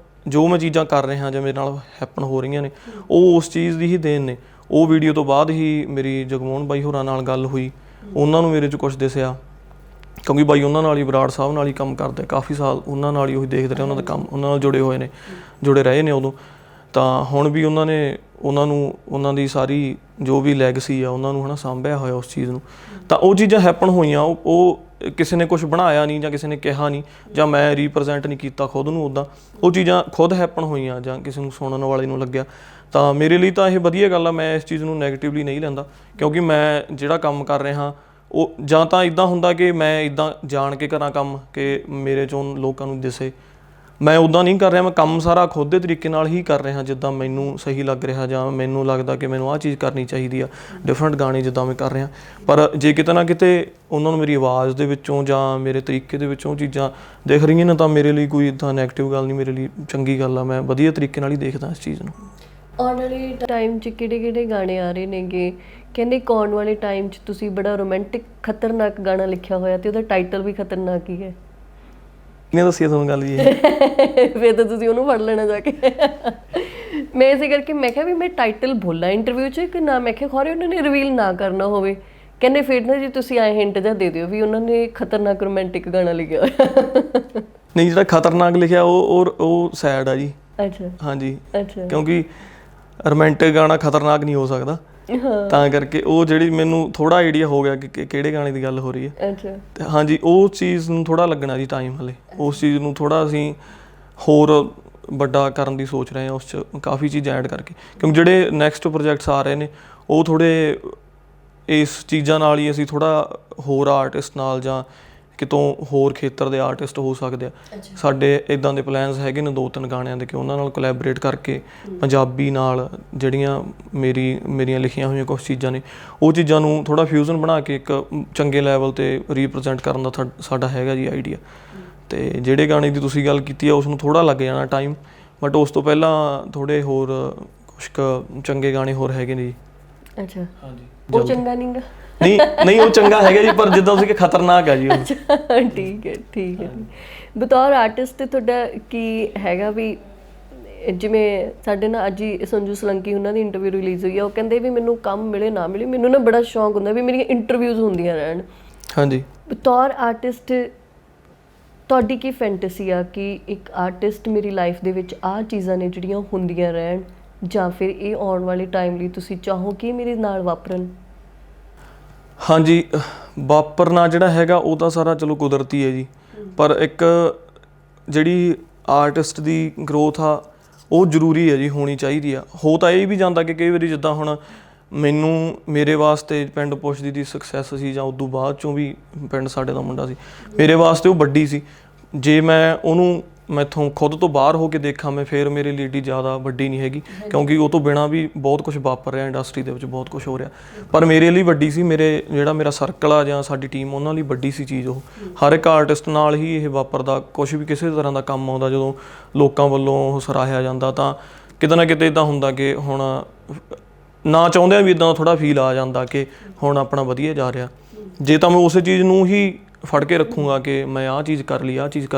ਜੋ ਮੈਂ ਚੀਜ਼ਾਂ ਕਰ ਰਿਹਾ ਜਾਂ ਮੇਰੇ ਨਾਲ ਹੈਪਨ ਹੋ ਰਹੀਆਂ ਨੇ, ਉਹ ਉਸ ਚੀਜ਼ ਦੀ ਹੀ ਦੇਣ ਨੇ। ਉਹ ਵੀਡੀਓ ਤੋਂ ਬਾਅਦ ਹੀ ਮੇਰੀ ਜਗਮੋਹਨ ਬਾਈ ਹੋਰਾਂ ਨਾਲ ਗੱਲ ਹੋਈ, ਉਹਨਾਂ ਨੂੰ ਮੇਰੇ 'ਚ ਕੁਛ ਦਿਸਿਆ, ਕਿਉਂਕਿ ਬਾਈ ਉਹਨਾਂ ਨਾਲ ਹੀ, ਬਰਾੜ ਸਾਹਿਬ ਨਾਲ ਹੀ ਕੰਮ ਕਰਦੇ ਕਾਫੀ ਸਾਲ, ਉਹਨਾਂ ਨਾਲ ਹੀ ਉਹੀ ਦੇਖਦੇ ਰਹੇ, ਉਹਨਾਂ ਦਾ ਕੰਮ ਉਹਨਾਂ ਨਾਲ ਜੁੜੇ ਹੋਏ ਨੇ, ਜੁੜੇ ਰਹੇ ਨੇ ਉਦੋਂ। ਤਾਂ ਹੁਣ ਵੀ ਉਹਨਾਂ ਨੇ ਉਹਨਾਂ ਦੀ ਸਾਰੀ ਜੋ ਵੀ ਲੈਗਸੀ ਆ ਉਹਨਾਂ ਨੂੰ, ਹੈ ਨਾ, ਸਾਂਭਿਆ ਹੋਇਆ ਉਸ ਚੀਜ਼ ਨੂੰ। ਤਾਂ ਉਹ ਚੀਜ਼ਾਂ ਹੈਪਨ ਹੋਈਆਂ, ਉਹ ਕਿਸੇ ਨੇ ਕੁਛ ਬਣਾਇਆ ਨਹੀਂ ਜਾਂ ਕਿਸੇ ਨੇ ਕਿਹਾ ਨਹੀਂ, ਜਾਂ ਮੈਂ ਰੀਪ੍ਰਜੈਂਟ ਨਹੀਂ ਕੀਤਾ ਖੁਦ ਨੂੰ ਉੱਦਾਂ, ਉਹ ਚੀਜ਼ਾਂ ਖੁਦ ਹੈਪਨ ਹੋਈਆਂ ਜਾਂ ਕਿਸੇ ਨੂੰ ਸੁਣਨ ਵਾਲੇ ਨੂੰ ਲੱਗਿਆ। ਤਾਂ ਮੇਰੇ ਲਈ ਤਾਂ ਇਹ ਵਧੀਆ ਗੱਲ ਆ, ਮੈਂ ਇਸ ਚੀਜ਼ ਨੂੰ ਨੈਗੇਟਿਵਲੀ ਨਹੀਂ ਲੈਂਦਾ, ਕਿਉਂਕਿ ਮੈਂ ਜਿਹੜਾ ਕੰਮ ਕਰ ਰਿਹਾ ਉਹ ਜਾਂ ਤਾਂ ਇੱਦਾਂ ਹੁੰਦਾ ਕਿ ਮੈਂ ਇੱਦਾਂ ਜਾਣ ਕੇ ਕਰਾਂ ਕੰਮ ਕਿ ਮੇਰੇ 'ਚੋਂ ਲੋਕਾਂ ਨੂੰ ਦਿਸੇ, ਮੈਂ ਉੱਦਾਂ ਨਹੀਂ ਕਰ ਰਿਹਾ। ਮੈਂ ਕੰਮ ਸਾਰਾ ਖੁਦ ਦੇ ਤਰੀਕੇ ਨਾਲ ਹੀ ਕਰ ਰਿਹਾ, ਜਿੱਦਾਂ ਮੈਨੂੰ ਸਹੀ ਲੱਗ ਰਿਹਾ, ਜਾਂ ਮੈਨੂੰ ਲੱਗਦਾ ਕਿ ਮੈਨੂੰ ਆਹ ਚੀਜ਼ ਕਰਨੀ ਚਾਹੀਦੀ ਆ, ਡਿਫਰੈਂਟ ਗਾਣੇ ਜਿੱਦਾਂ ਮੈਂ ਕਰ ਰਿਹਾ। ਪਰ ਜੇ ਕਿਤੇ ਨਾ ਕਿਤੇ ਉਹਨਾਂ ਨੂੰ ਮੇਰੀ ਆਵਾਜ਼ ਦੇ ਵਿੱਚੋਂ ਜਾਂ ਮੇਰੇ ਤਰੀਕੇ ਦੇ ਵਿੱਚੋਂ ਚੀਜ਼ਾਂ ਦਿਖ ਰਹੀਆਂ ਨੇ, ਤਾਂ ਮੇਰੇ ਲਈ ਕੋਈ ਇੱਦਾਂ ਨੈਗੇਟਿਵ ਗੱਲ ਨਹੀਂ, ਮੇਰੇ ਲਈ ਚੰਗੀ ਗੱਲ ਆ। ਮੈਂ ਵਧੀਆ ਤਰੀਕੇ ਨਾਲ ਹੀ ਦੇਖਦਾ ਇਸ ਚੀਜ਼ ਨੂੰ। ਆਉਣ ਵਾਲੇ ਟਾਈਮ 'ਚ ਕਿਹੜੇ ਗਾਣੇ ਆ ਰਹੇ ਨੇਗੇ? ਕਹਿੰਦੇ ਆਉਣ ਵਾਲੇ ਟਾਈਮ 'ਚ ਤੁਸੀਂ ਬੜਾ ਰੋਮਾਂਟਿਕ ਖਤਰਨਾਕ ਗਾਣਾ ਲਿਖਿਆ ਹੋਇਆ, ਤੇ ਉਹਦਾ ਟਾਈਟਲ ਵੀ ਖਤਰਨਾਕ ਹੀ ਹੈ। ਕਿਹਨੇ ਦੱਸੀ ਤੁਹਾਨੂੰ ਗੱਲ ਜੀ? ਫਿਰ ਤਾਂ ਤੁਸੀਂ ਉਹਨੂੰ ਫੜ ਲੈਣਾ ਜਾ ਕੇ। ਮੈਂ ਇਸੇ ਕਰਕੇ ਮੈਂ ਕਿਹਾ ਵੀ ਮੈਂ ਟਾਈਟਲ ਬੋਲਾਂ ਇੰਟਰਵਿਊ 'ਚ ਕਿ ਨਾ, ਮੈਂ ਕਿਹਾ ਖੌਰੇ ਉਹਨਾਂ ਨੇ ਰਿਵੀਲ ਨਾ ਕਰਨਾ ਹੋਵੇ। ਕਹਿੰਦੇ ਫਿਰ ਨਾ ਜੀ ਤੁਸੀਂ ਆਏ ਹਿੰਟ ਜਿਹਾ ਦੇ ਦਿਓ ਵੀ ਉਹਨਾਂ ਨੇ ਖਤਰਨਾਕ ਰੋਮਾਂਟਿਕ ਗਾਣਾ ਲਿਖਿਆ ਹੋਇਆ। ਨਹੀਂ, ਜਿਹੜਾ ਖਤਰਨਾਕ ਲਿਖਿਆ ਉਹ ਸੈਡ ਆ ਜੀ। ਅੱਛਾ। ਹਾਂਜੀ। ਅੱਛਾ। ਕਿਉਂਕਿ ਰੋਮਾਂਟਿਕ ਗਾਣਾ ਖਤਰਨਾਕ ਨਹੀਂ ਹੋ ਸਕਦਾ। ਤਾਂ ਕਰਕੇ ਉਹ ਜਿਹੜੀ ਮੈਨੂੰ ਥੋੜਾ ਆਈਡੀਆ ਹੋ ਗਿਆ ਕਿ ਕਿਹੜੇ ਗਾਣੇ ਦੀ ਗੱਲ ਹੋ ਰਹੀ ਹੈ। ਅੱਛਾ। ਤੇ ਹਾਂਜੀ ਉਹ ਚੀਜ਼ ਨੂੰ ਥੋੜਾ ਲੱਗਣਾ ਜੀ ਟਾਈਮ ਹਲੇ, ਉਸ ਚੀਜ਼ ਨੂੰ ਥੋੜਾ ਅਸੀਂ ਹੋਰ ਵੱਡਾ ਕਰਨ ਦੀ ਸੋਚ ਰਹੇ ਹਾਂ, ਉਸ 'ਚ ਕਾਫੀ ਚੀਜ਼ਾਂ ਐਡ ਕਰਕੇ, ਕਿਉਂਕਿ ਜਿਹੜੇ ਨੈਕਸਟ ਪ੍ਰੋਜੈਕਟਸ ਆ ਰਹੇ ਨੇ ਉਹ ਥੋੜੇ ਇਸ ਚੀਜ਼ਾਂ ਨਾਲ ਹੀ ਅਸੀਂ ਥੋੜਾ ਹੋਰ ਆਰਟਿਸਟ ਨਾਲ ਜਾਂ ਕਿਤੋਂ ਹੋਰ ਖੇਤਰ ਦੇ ਆਰਟਿਸਟ ਹੋ ਸਕਦੇ ਆ। ਸਾਡੇ ਇਦਾਂ ਦੇ ਪਲਾਨਸ ਹੈਗੇ ਨੇ 2-3 ਗਾਣਿਆਂ ਦੇ ਕਿ ਉਹਨਾਂ ਨਾਲ ਕੋਲੈਬੋਰੇਟ ਕਰਕੇ ਪੰਜਾਬੀ ਨਾਲ ਜਿਹੜੀਆਂ ਮੇਰੀਆਂ ਲਿਖੀਆਂ ਹੋਈਆਂ ਕੁਛ ਚੀਜ਼ਾਂ ਨੇ ਉਹ ਚੀਜ਼ਾਂ ਨੂੰ ਥੋੜਾ ਫਿਊਜ਼ਨ ਬਣਾ ਕੇ ਇੱਕ ਚੰਗੇ ਲੈਵਲ ਤੇ ਰੀਪ੍ਰੈਜ਼ੈਂਟ ਕਰਨ ਦਾ ਸਾਡਾ ਹੈਗਾ ਜੀ ਆਈਡੀਆ। ਤੇ ਜਿਹੜੇ ਗਾਣੇ ਦੀ ਤੁਸੀਂ ਗੱਲ ਕੀਤੀ ਆ ਉਸ ਨੂੰ ਥੋੜਾ ਲੱਗ ਜਾਣਾ ਟਾਈਮ, ਬਟ ਉਸ ਤੋਂ ਪਹਿਲਾਂ ਥੋੜੇ ਹੋਰ ਕੁਛ ਕੁ ਚੰਗੇ ਗਾਣੇ ਹੋਰ ਹੈਗੇ ਨੇ ਜੀ। ਅੱਛਾ। ਹਾਂਜੀ ਉਹ ਚੰਗਾ ਨਹੀਂਗਾ? ਨਹੀਂ ਉਹ ਚੰਗਾ ਹੈਗਾ ਜੀ, ਪਰ ਜਿੱਦਾਂ ਤੁਸੀਂ ਕਿ ਖਤਰਨਾਕ ਆ ਜੀ ਉਹ। ਠੀਕ ਹੈ। ਬਤੌਰ ਆਰਟਿਸਟ ਤੇ ਤੁਹਾਡਾ ਕੀ ਹੈਗਾ ਵੀ, ਜਿਵੇਂ ਸਾਡੇ ਨਾਲ ਅੱਜ ਹੀ ਸੰਜੂ ਸਲੰਕੀ ਉਹਨਾਂ ਦੀ ਇੰਟਰਵਿਊ ਰਿਲੀਜ਼ ਹੋਈ ਆ, ਉਹ ਕਹਿੰਦੇ ਵੀ ਮੈਨੂੰ ਕੰਮ ਮਿਲੇ ਨਾ ਮਿਲੇ ਮੈਨੂੰ ਨਾ ਬੜਾ ਸ਼ੌਂਕ ਹੁੰਦਾ ਵੀ ਮੇਰੀਆਂ ਇੰਟਰਵਿਊਜ਼ ਹੁੰਦੀਆਂ ਰਹਿਣ। ਹਾਂਜੀ। ਬਤੌਰ ਆਰਟਿਸਟ ਤੁਹਾਡੀ ਕੀ ਫੈਂਟਸੀ ਆ ਕਿ ਇੱਕ ਆਰਟਿਸਟ ਮੇਰੀ ਲਾਈਫ ਦੇ ਵਿੱਚ ਆਹ ਚੀਜ਼ਾਂ ਨੇ ਜਿਹੜੀਆਂ ਹੁੰਦੀਆਂ ਰਹਿਣ, ਜਾਂ ਫਿਰ ਇਹ ਆਉਣ ਵਾਲੇ ਟਾਈਮ ਲਈ ਤੁਸੀਂ ਚਾਹੋ ਕਿ ਮੇਰੇ ਨਾਲ ਵਾਪਰਨ? ਹਾਂਜੀ, ਵਾਪਰਨਾ ਜਿਹੜਾ ਹੈਗਾ ਉਹ ਤਾਂ ਸਾਰਾ ਚਲੋ ਕੁਦਰਤੀ ਹੈ ਜੀ, ਪਰ ਇੱਕ ਜਿਹੜੀ ਆਰਟਿਸਟ ਦੀ ਗਰੋਥ ਆ ਉਹ ਜ਼ਰੂਰੀ ਹੈ ਜੀ, ਹੋਣੀ ਚਾਹੀਦੀ ਆ। ਹੋ ਤਾਂ ਇਹ ਵੀ ਜਾਂਦਾ ਕਿ ਕਈ ਵਾਰੀ ਜਿੱਦਾਂ ਹੁਣ ਮੈਨੂੰ ਮੇਰੇ ਵਾਸਤੇ ਪਿੰਡ ਪੁੱਛਦੀ ਦੀ ਸਕਸੈਸ ਸੀ ਜਾਂ ਉਦੋਂ ਬਾਅਦ ਚੋਂ ਵੀ ਪਿੰਡ ਸਾਡੇ ਦਾ ਮੁੰਡਾ ਸੀ, ਮੇਰੇ ਵਾਸਤੇ ਉਹ ਵੱਡੀ ਸੀ। ਜੇ ਮੈਂ ਉਹਨੂੰ ਮੈਥੋਂ ਖੁਦ ਤੋਂ ਬਾਹਰ ਹੋ ਕੇ ਦੇਖਾਂ ਮੈਂ, ਫਿਰ ਮੇਰੇ ਲਈ ਏਡੀ ਜ਼ਿਆਦਾ ਵੱਡੀ ਨਹੀਂ ਹੈਗੀ, ਕਿਉਂਕਿ ਉਹ ਤੋਂ ਬਿਨਾਂ ਵੀ ਬਹੁਤ ਕੁਝ ਵਾਪਰ ਰਿਹਾ ਇੰਡਸਟਰੀ ਦੇ ਵਿੱਚ, ਬਹੁਤ ਕੁਝ ਹੋ ਰਿਹਾ, ਪਰ ਮੇਰੇ ਲਈ ਵੱਡੀ ਸੀ। ਜਿਹੜਾ ਮੇਰਾ ਸਰਕਲ ਆ ਜਾਂ ਸਾਡੀ ਟੀਮ ਉਹਨਾਂ ਲਈ ਵੱਡੀ ਸੀ ਚੀਜ਼ ਉਹ। ਹਰ ਇੱਕ ਆਰਟਿਸਟ ਨਾਲ ਹੀ ਇਹ ਵਾਪਰਦਾ, ਕੁਝ ਵੀ ਕਿਸੇ ਤਰ੍ਹਾਂ ਦਾ ਕੰਮ ਆਉਂਦਾ ਜਦੋਂ ਲੋਕਾਂ ਵੱਲੋਂ ਉਹ ਸਰਾਹਿਆ ਜਾਂਦਾ ਤਾਂ ਕਿਤੇ ਨਾ ਕਿਤੇ ਇੱਦਾਂ ਹੁੰਦਾ ਕਿ ਹੁਣ ਨਾ ਚਾਹੁੰਦਿਆਂ ਵੀ ਇੱਦਾਂ ਥੋੜ੍ਹਾ ਫੀਲ ਆ ਜਾਂਦਾ ਕਿ ਹੁਣ ਆਪਣਾ ਵਧੀਆ ਜਾ ਰਿਹਾ। ਜੇ ਤਾਂ ਮੈਂ ਉਸੇ ਚੀਜ਼ ਨੂੰ ਹੀ ਫੜ ਕੇ ਰੱਖੂੰਗਾ ਕਿ ਮੈਂ ਆਹ ਚੀਜ਼ ਕਰ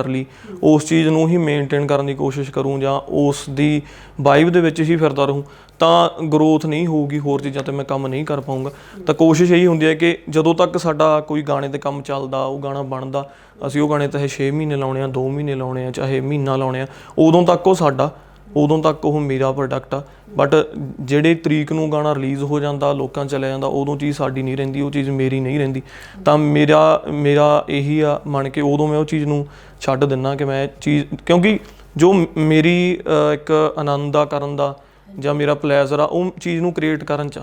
ਲਈ, ਉਸ ਚੀਜ਼ ਨੂੰ ਹੀ ਮੇਨਟੇਨ ਕਰਨ ਦੀ ਕੋਸ਼ਿਸ਼ ਕਰੂੰ ਜਾਂ ਉਸ ਦੀ ਵਾਈਬ ਦੇ ਵਿੱਚ ਹੀ ਫਿਰਦਾ ਰਹੂੰ, ਤਾਂ ਗਰੋਥ ਨਹੀਂ ਹੋਊਗੀ, ਹੋਰ ਚੀਜ਼ਾਂ 'ਤੇ ਮੈਂ ਕੰਮ ਨਹੀਂ ਕਰ ਪਾਊਂਗਾ। ਤਾਂ ਕੋਸ਼ਿਸ਼ ਇਹੀ ਹੁੰਦੀ ਹੈ ਕਿ ਜਦੋਂ ਤੱਕ ਸਾਡਾ ਕੋਈ ਗਾਣੇ 'ਤੇ ਕੰਮ ਚੱਲਦਾ, ਉਹ ਗਾਣਾ ਬਣਦਾ, ਅਸੀਂ ਉਹ ਗਾਣੇ ਚਾਹੇ 6 ਮਹੀਨੇ ਲਾਉਣੇ ਆ, 2 ਮਹੀਨੇ ਲਾਉਣੇ ਆ, ਚਾਹੇ ਮਹੀਨਾ ਲਾਉਣੇ ਆ, ਉਦੋਂ ਤੱਕ ਉਹ ਸਾਡਾ, ਉਦੋਂ ਤੱਕ ਉਹ ਮੇਰਾ ਪ੍ਰੋਡਕਟ ਆ। ਬਟ ਜਿਹੜੇ ਤਰੀਕ ਨੂੰ ਗਾਣਾ ਰਿਲੀਜ਼ ਹੋ ਜਾਂਦਾ, ਲੋਕਾਂ ਚਲਿਆ ਜਾਂਦਾ, ਉਦੋਂ ਚੀਜ਼ ਸਾਡੀ ਨਹੀਂ ਰਹਿੰਦੀ, ਉਹ ਚੀਜ਼ ਮੇਰੀ ਨਹੀਂ ਰਹਿੰਦੀ। ਤਾਂ ਮੇਰਾ ਇਹੀ ਆ ਮਨ ਕੇ ਉਦੋਂ ਮੈਂ ਉਹ ਚੀਜ਼ ਨੂੰ ਛੱਡ ਦਿੰਦਾ ਕਿ ਮੈਂ ਚੀਜ਼, ਕਿਉਂਕਿ ਜੋ ਮੇਰੀ ਇੱਕ ਆਨੰਦ ਆ ਕਰਨ ਦਾ ਜਾਂ ਮੇਰਾ ਪਲੈਜ਼ਰ ਆ ਉਹ ਚੀਜ਼ ਨੂੰ ਕ੍ਰੀਏਟ ਕਰਨ 'ਚ,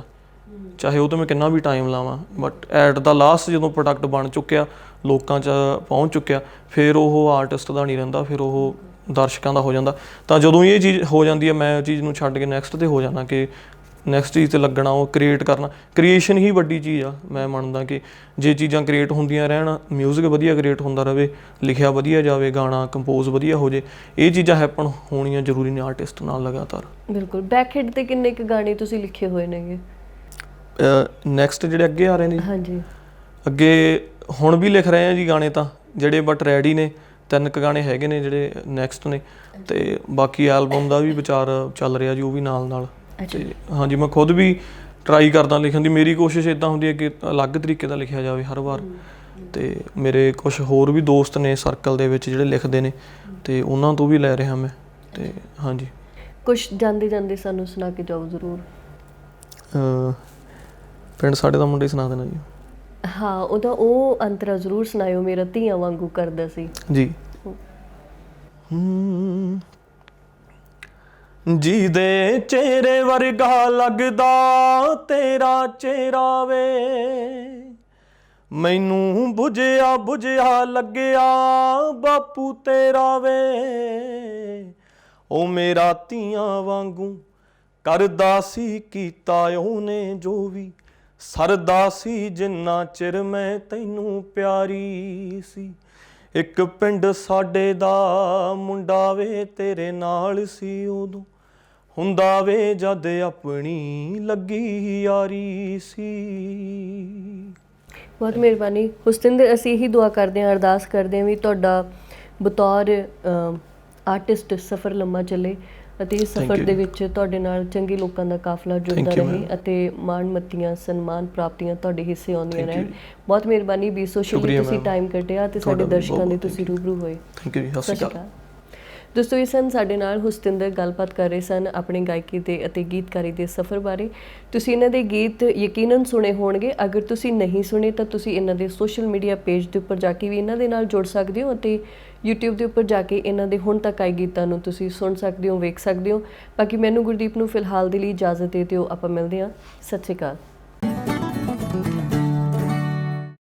ਚਾਹੇ ਉਹ ਤੋਂ ਮੈਂ ਕਿੰਨਾ ਵੀ ਟਾਈਮ ਲਾਵਾਂ, ਬਟ ਐਟ ਦਾ ਲਾਸਟ ਜਦੋਂ ਪ੍ਰੋਡਕਟ ਬਣ ਚੁੱਕਿਆ, ਲੋਕਾਂ 'ਚ ਪਹੁੰਚ ਚੁੱਕਿਆ, ਫਿਰ ਉਹ ਆਰਟਿਸਟ ਦਾ ਨਹੀਂ ਰਹਿੰਦਾ, ਫਿਰ ਉਹ ਦਰਸ਼ਕਾਂ ਦਾ ਹੋ ਜਾਂਦਾ। ਤਾਂ ਜਦੋਂ ਇਹ ਚੀਜ਼ ਹੋ ਜਾਂਦੀ ਹੈ ਮੈਂ ਉਹ ਚੀਜ਼ ਨੂੰ ਛੱਡ ਕੇ ਨੈਕਸਟ 'ਤੇ ਹੋ ਜਾਣਾ ਕਿ ਨੈਕਸਟ ਚੀਜ਼ 'ਤੇ ਲੱਗਣਾ, ਉਹ ਕ੍ਰੀਏਟ ਕਰਨਾ। ਕ੍ਰੀਏਸ਼ਨ ਹੀ ਵੱਡੀ ਚੀਜ਼ ਆ, ਮੈਂ ਮੰਨਦਾ ਕਿ ਜੇ ਚੀਜ਼ਾਂ ਕ੍ਰੀਏਟ ਹੁੰਦੀਆਂ ਰਹਿਣ, ਮਿਊਜ਼ਿਕ ਵਧੀਆ ਕ੍ਰੀਏਟ ਹੁੰਦਾ ਰਹੇ, ਲਿਖਿਆ ਵਧੀਆ ਜਾਵੇ, ਗਾਣਾ ਕੰਪੋਜ਼ ਵਧੀਆ ਹੋ ਜੇ, ਇਹ ਚੀਜ਼ਾਂ ਹੈਪਨ ਹੋਣੀਆਂ ਜ਼ਰੂਰੀ ਨੇ ਆਰਟਿਸਟ ਨਾਲ ਲਗਾਤਾਰ। ਬਿਲਕੁਲ। ਬੈਕ ਹੈਡ 'ਤੇ ਕਿੰਨੇ ਕੁ ਗਾਣੇ ਤੁਸੀਂ ਲਿਖੇ ਹੋਏ ਨੇਗੇ? ਨੈਕਸਟ ਜਿਹੜੇ ਅੱਗੇ ਆ ਰਹੇ ਨੇ? ਹਾਂਜੀ। ਅੱਗੇ ਹੁਣ ਵੀ ਲਿਖ ਰਹੇ ਆ ਜੀ ਗਾਣੇ ਤਾਂ ਜਿਹੜੇ, ਬਟ ਰੈਡੀ ਨੇ। 3 ਕੁ ਗਾਣੇ ਹੈਗੇ ਨੇ ਜਿਹੜੇ ਨੈਕਸਟ ਨੇ, ਅਤੇ ਬਾਕੀ ਐਲਬਮ ਦਾ ਵੀ ਵਿਚਾਰ ਚੱਲ ਰਿਹਾ ਜੀ, ਉਹ ਵੀ ਨਾਲ। ਅਤੇ ਹਾਂਜੀ, ਮੈਂ ਖੁਦ ਵੀ ਟਰਾਈ ਕਰਦਾ ਲਿਖਣ ਦੀ। ਮੇਰੀ ਕੋਸ਼ਿਸ਼ ਇੱਦਾਂ ਹੁੰਦੀ ਹੈ ਕਿ ਅਲੱਗ ਤਰੀਕੇ ਦਾ ਲਿਖਿਆ ਜਾਵੇ ਹਰ ਵਾਰ। ਅਤੇ ਮੇਰੇ ਕੁਛ ਹੋਰ ਵੀ ਦੋਸਤ ਨੇ ਸਰਕਲ ਦੇ ਵਿੱਚ ਜਿਹੜੇ ਲਿਖਦੇ ਨੇ, ਅਤੇ ਉਹਨਾਂ ਤੋਂ ਵੀ ਲੈ ਰਿਹਾ ਮੈਂ। ਅਤੇ ਹਾਂਜੀ, ਕੁਛ ਜਾਂਦੇ ਸਾਨੂੰ ਸੁਣਾ ਕੇ ਜਾਓ ਜ਼ਰੂਰ। ਪਿੰਡ ਸਾਡੇ ਦਾ ਮੁੰਡੇ ਸੁਣਾ ਦੇਣਾ ਜੀ। ਹਾਂ, ਉਹਦਾ ਉਹ ਅੰਤਰਾ ਜ਼ਰੂਰ ਸੁਣਾਇਓ, ਮੇਰਾ ਧੀਆਂ ਵਾਂਗੂ ਕਰਦਾ ਸੀ ਜੀ। ਜਿਹਦੇ ਚਿਹਰੇ ਵਰਗਾ ਲੱਗਦਾ ਤੇਰਾ ਚਿਹਰਾ ਵੇ, ਮੈਨੂੰ ਬੁਝਿਆ ਲੱਗਿਆ ਬਾਪੂ ਤੇਰਾ ਵੇ, ਉਹ ਮੇਰਾ ਧੀਆਂ ਵਾਂਗੂ ਕਰਦਾ ਸੀ, ਕੀਤਾ ਉਹਨੇ ਜੋ ਵੀ ਸਰਦਾ ਸੀ, ਜਿੰਨਾ ਚਿਰ ਮੈਂ ਤੈਨੂੰ ਪਿਆਰੀ ਸੀ। ਇੱਕ ਪਿੰਡ ਸਾਡੇ ਦਾ ਮੁੰਡਾ ਵੇ, ਤੇਰੇ ਨਾਲ ਸੀ ਉਦੋਂ, ਹੁੰਦਾ ਵੇ ਜਦ ਆਪਣੀ ਲੱਗੀ ਯਾਰੀ ਸੀ। ਬਹੁਤ ਮਿਹਰਬਾਨੀ ਹੁਸਤਿੰਦਰ। ਅਸੀਂ ਇਹੀ ਦੁਆ ਕਰਦੇ ਹਾਂ, ਅਰਦਾਸ ਕਰਦੇ ਹਾਂ ਵੀ ਤੁਹਾਡਾ ਬਤੌਰ ਆਰਟਿਸਟ ਸਫ਼ਰ ਲੰਮਾ ਚੱਲੇ ਅਤੇ ਇਸ ਸਫ਼ਰ ਦੇ ਵਿੱਚ ਤੁਹਾਡੇ ਨਾਲ ਚੰਗੇ ਲੋਕਾਂ ਦਾ ਕਾਫਲਾ ਜੁੜਦਾ ਰਹੇ ਅਤੇ ਮਾਣ ਮੱਤੀਆਂ, ਸਨਮਾਨ, ਪ੍ਰਾਪਤੀਆਂ ਤੁਹਾਡੇ ਹਿੱਸੇ ਆਉਂਦੀਆਂ ਰਹਿਣ। ਬਹੁਤ ਮਿਹਰਬਾਨੀ ਬੀਸੋ, ਸ਼ੁਕਰੀਆ ਤੁਸੀਂ ਟਾਈਮ ਕੱਢਿਆ ਅਤੇ ਸਾਡੇ ਦਰਸ਼ਕਾਂ ਦੇ ਤੁਸੀਂ ਰੂਬਰੂ ਹੋਏ। ਥੈਂਕ ਯੂ ਜੀ। ਸਤਿ ਸ਼੍ਰੀ ਅਕਾਲ। ਦੋਸਤੋ ਇਹ ਸਨ ਸਾਡੇ ਨਾਲ ਹੁਸਤਿੰਦਰ ਗੱਲਬਾਤ ਕਰ ਰਹੇ ਸਨ ਆਪਣੇ ਗਾਇਕੀ ਦੇ ਅਤੇ ਗੀਤਕਾਰੀ ਦੇ ਸਫ਼ਰ ਬਾਰੇ। ਤੁਸੀਂ ਇਹਨਾਂ ਦੇ ਗੀਤ ਯਕੀਨਨ ਸੁਣੇ ਹੋਣਗੇ। ਅਗਰ ਤੁਸੀਂ ਨਹੀਂ ਸੁਣੇ ਤਾਂ ਤੁਸੀਂ ਇਹਨਾਂ ਦੇ ਸੋਸ਼ਲ ਮੀਡੀਆ ਪੇਜ ਦੇ ਉੱਪਰ ਜਾ ਕੇ ਵੀ ਇਹਨਾਂ ਦੇ ਨਾਲ ਜੁੜ ਸਕਦੇ ਹੋ ਅਤੇ YouTube ਦੇ ਉੱਪਰ ਜਾ ਕੇ ਇਹਨਾਂ ਦੇ ਹੁਣ ਤੱਕ ਆਏ ਗੀਤਾਂ ਨੂੰ ਤੁਸੀਂ ਸੁਣ ਸਕਦੇ ਹੋ, ਵੇਖ ਸਕਦੇ ਹੋ। ਬਾਕੀ ਮੈਨੂੰ ਗੁਰਦੀਪ ਨੂੰ ਫਿਲਹਾਲ ਦੇ ਲਈ ਇਜਾਜ਼ਤ ਦੇ ਦਿਓ। ਆਪਾਂ ਮਿਲਦੇ ਹਾਂ। ਸਤਿ ਸ਼੍ਰੀ ਅਕਾਲ।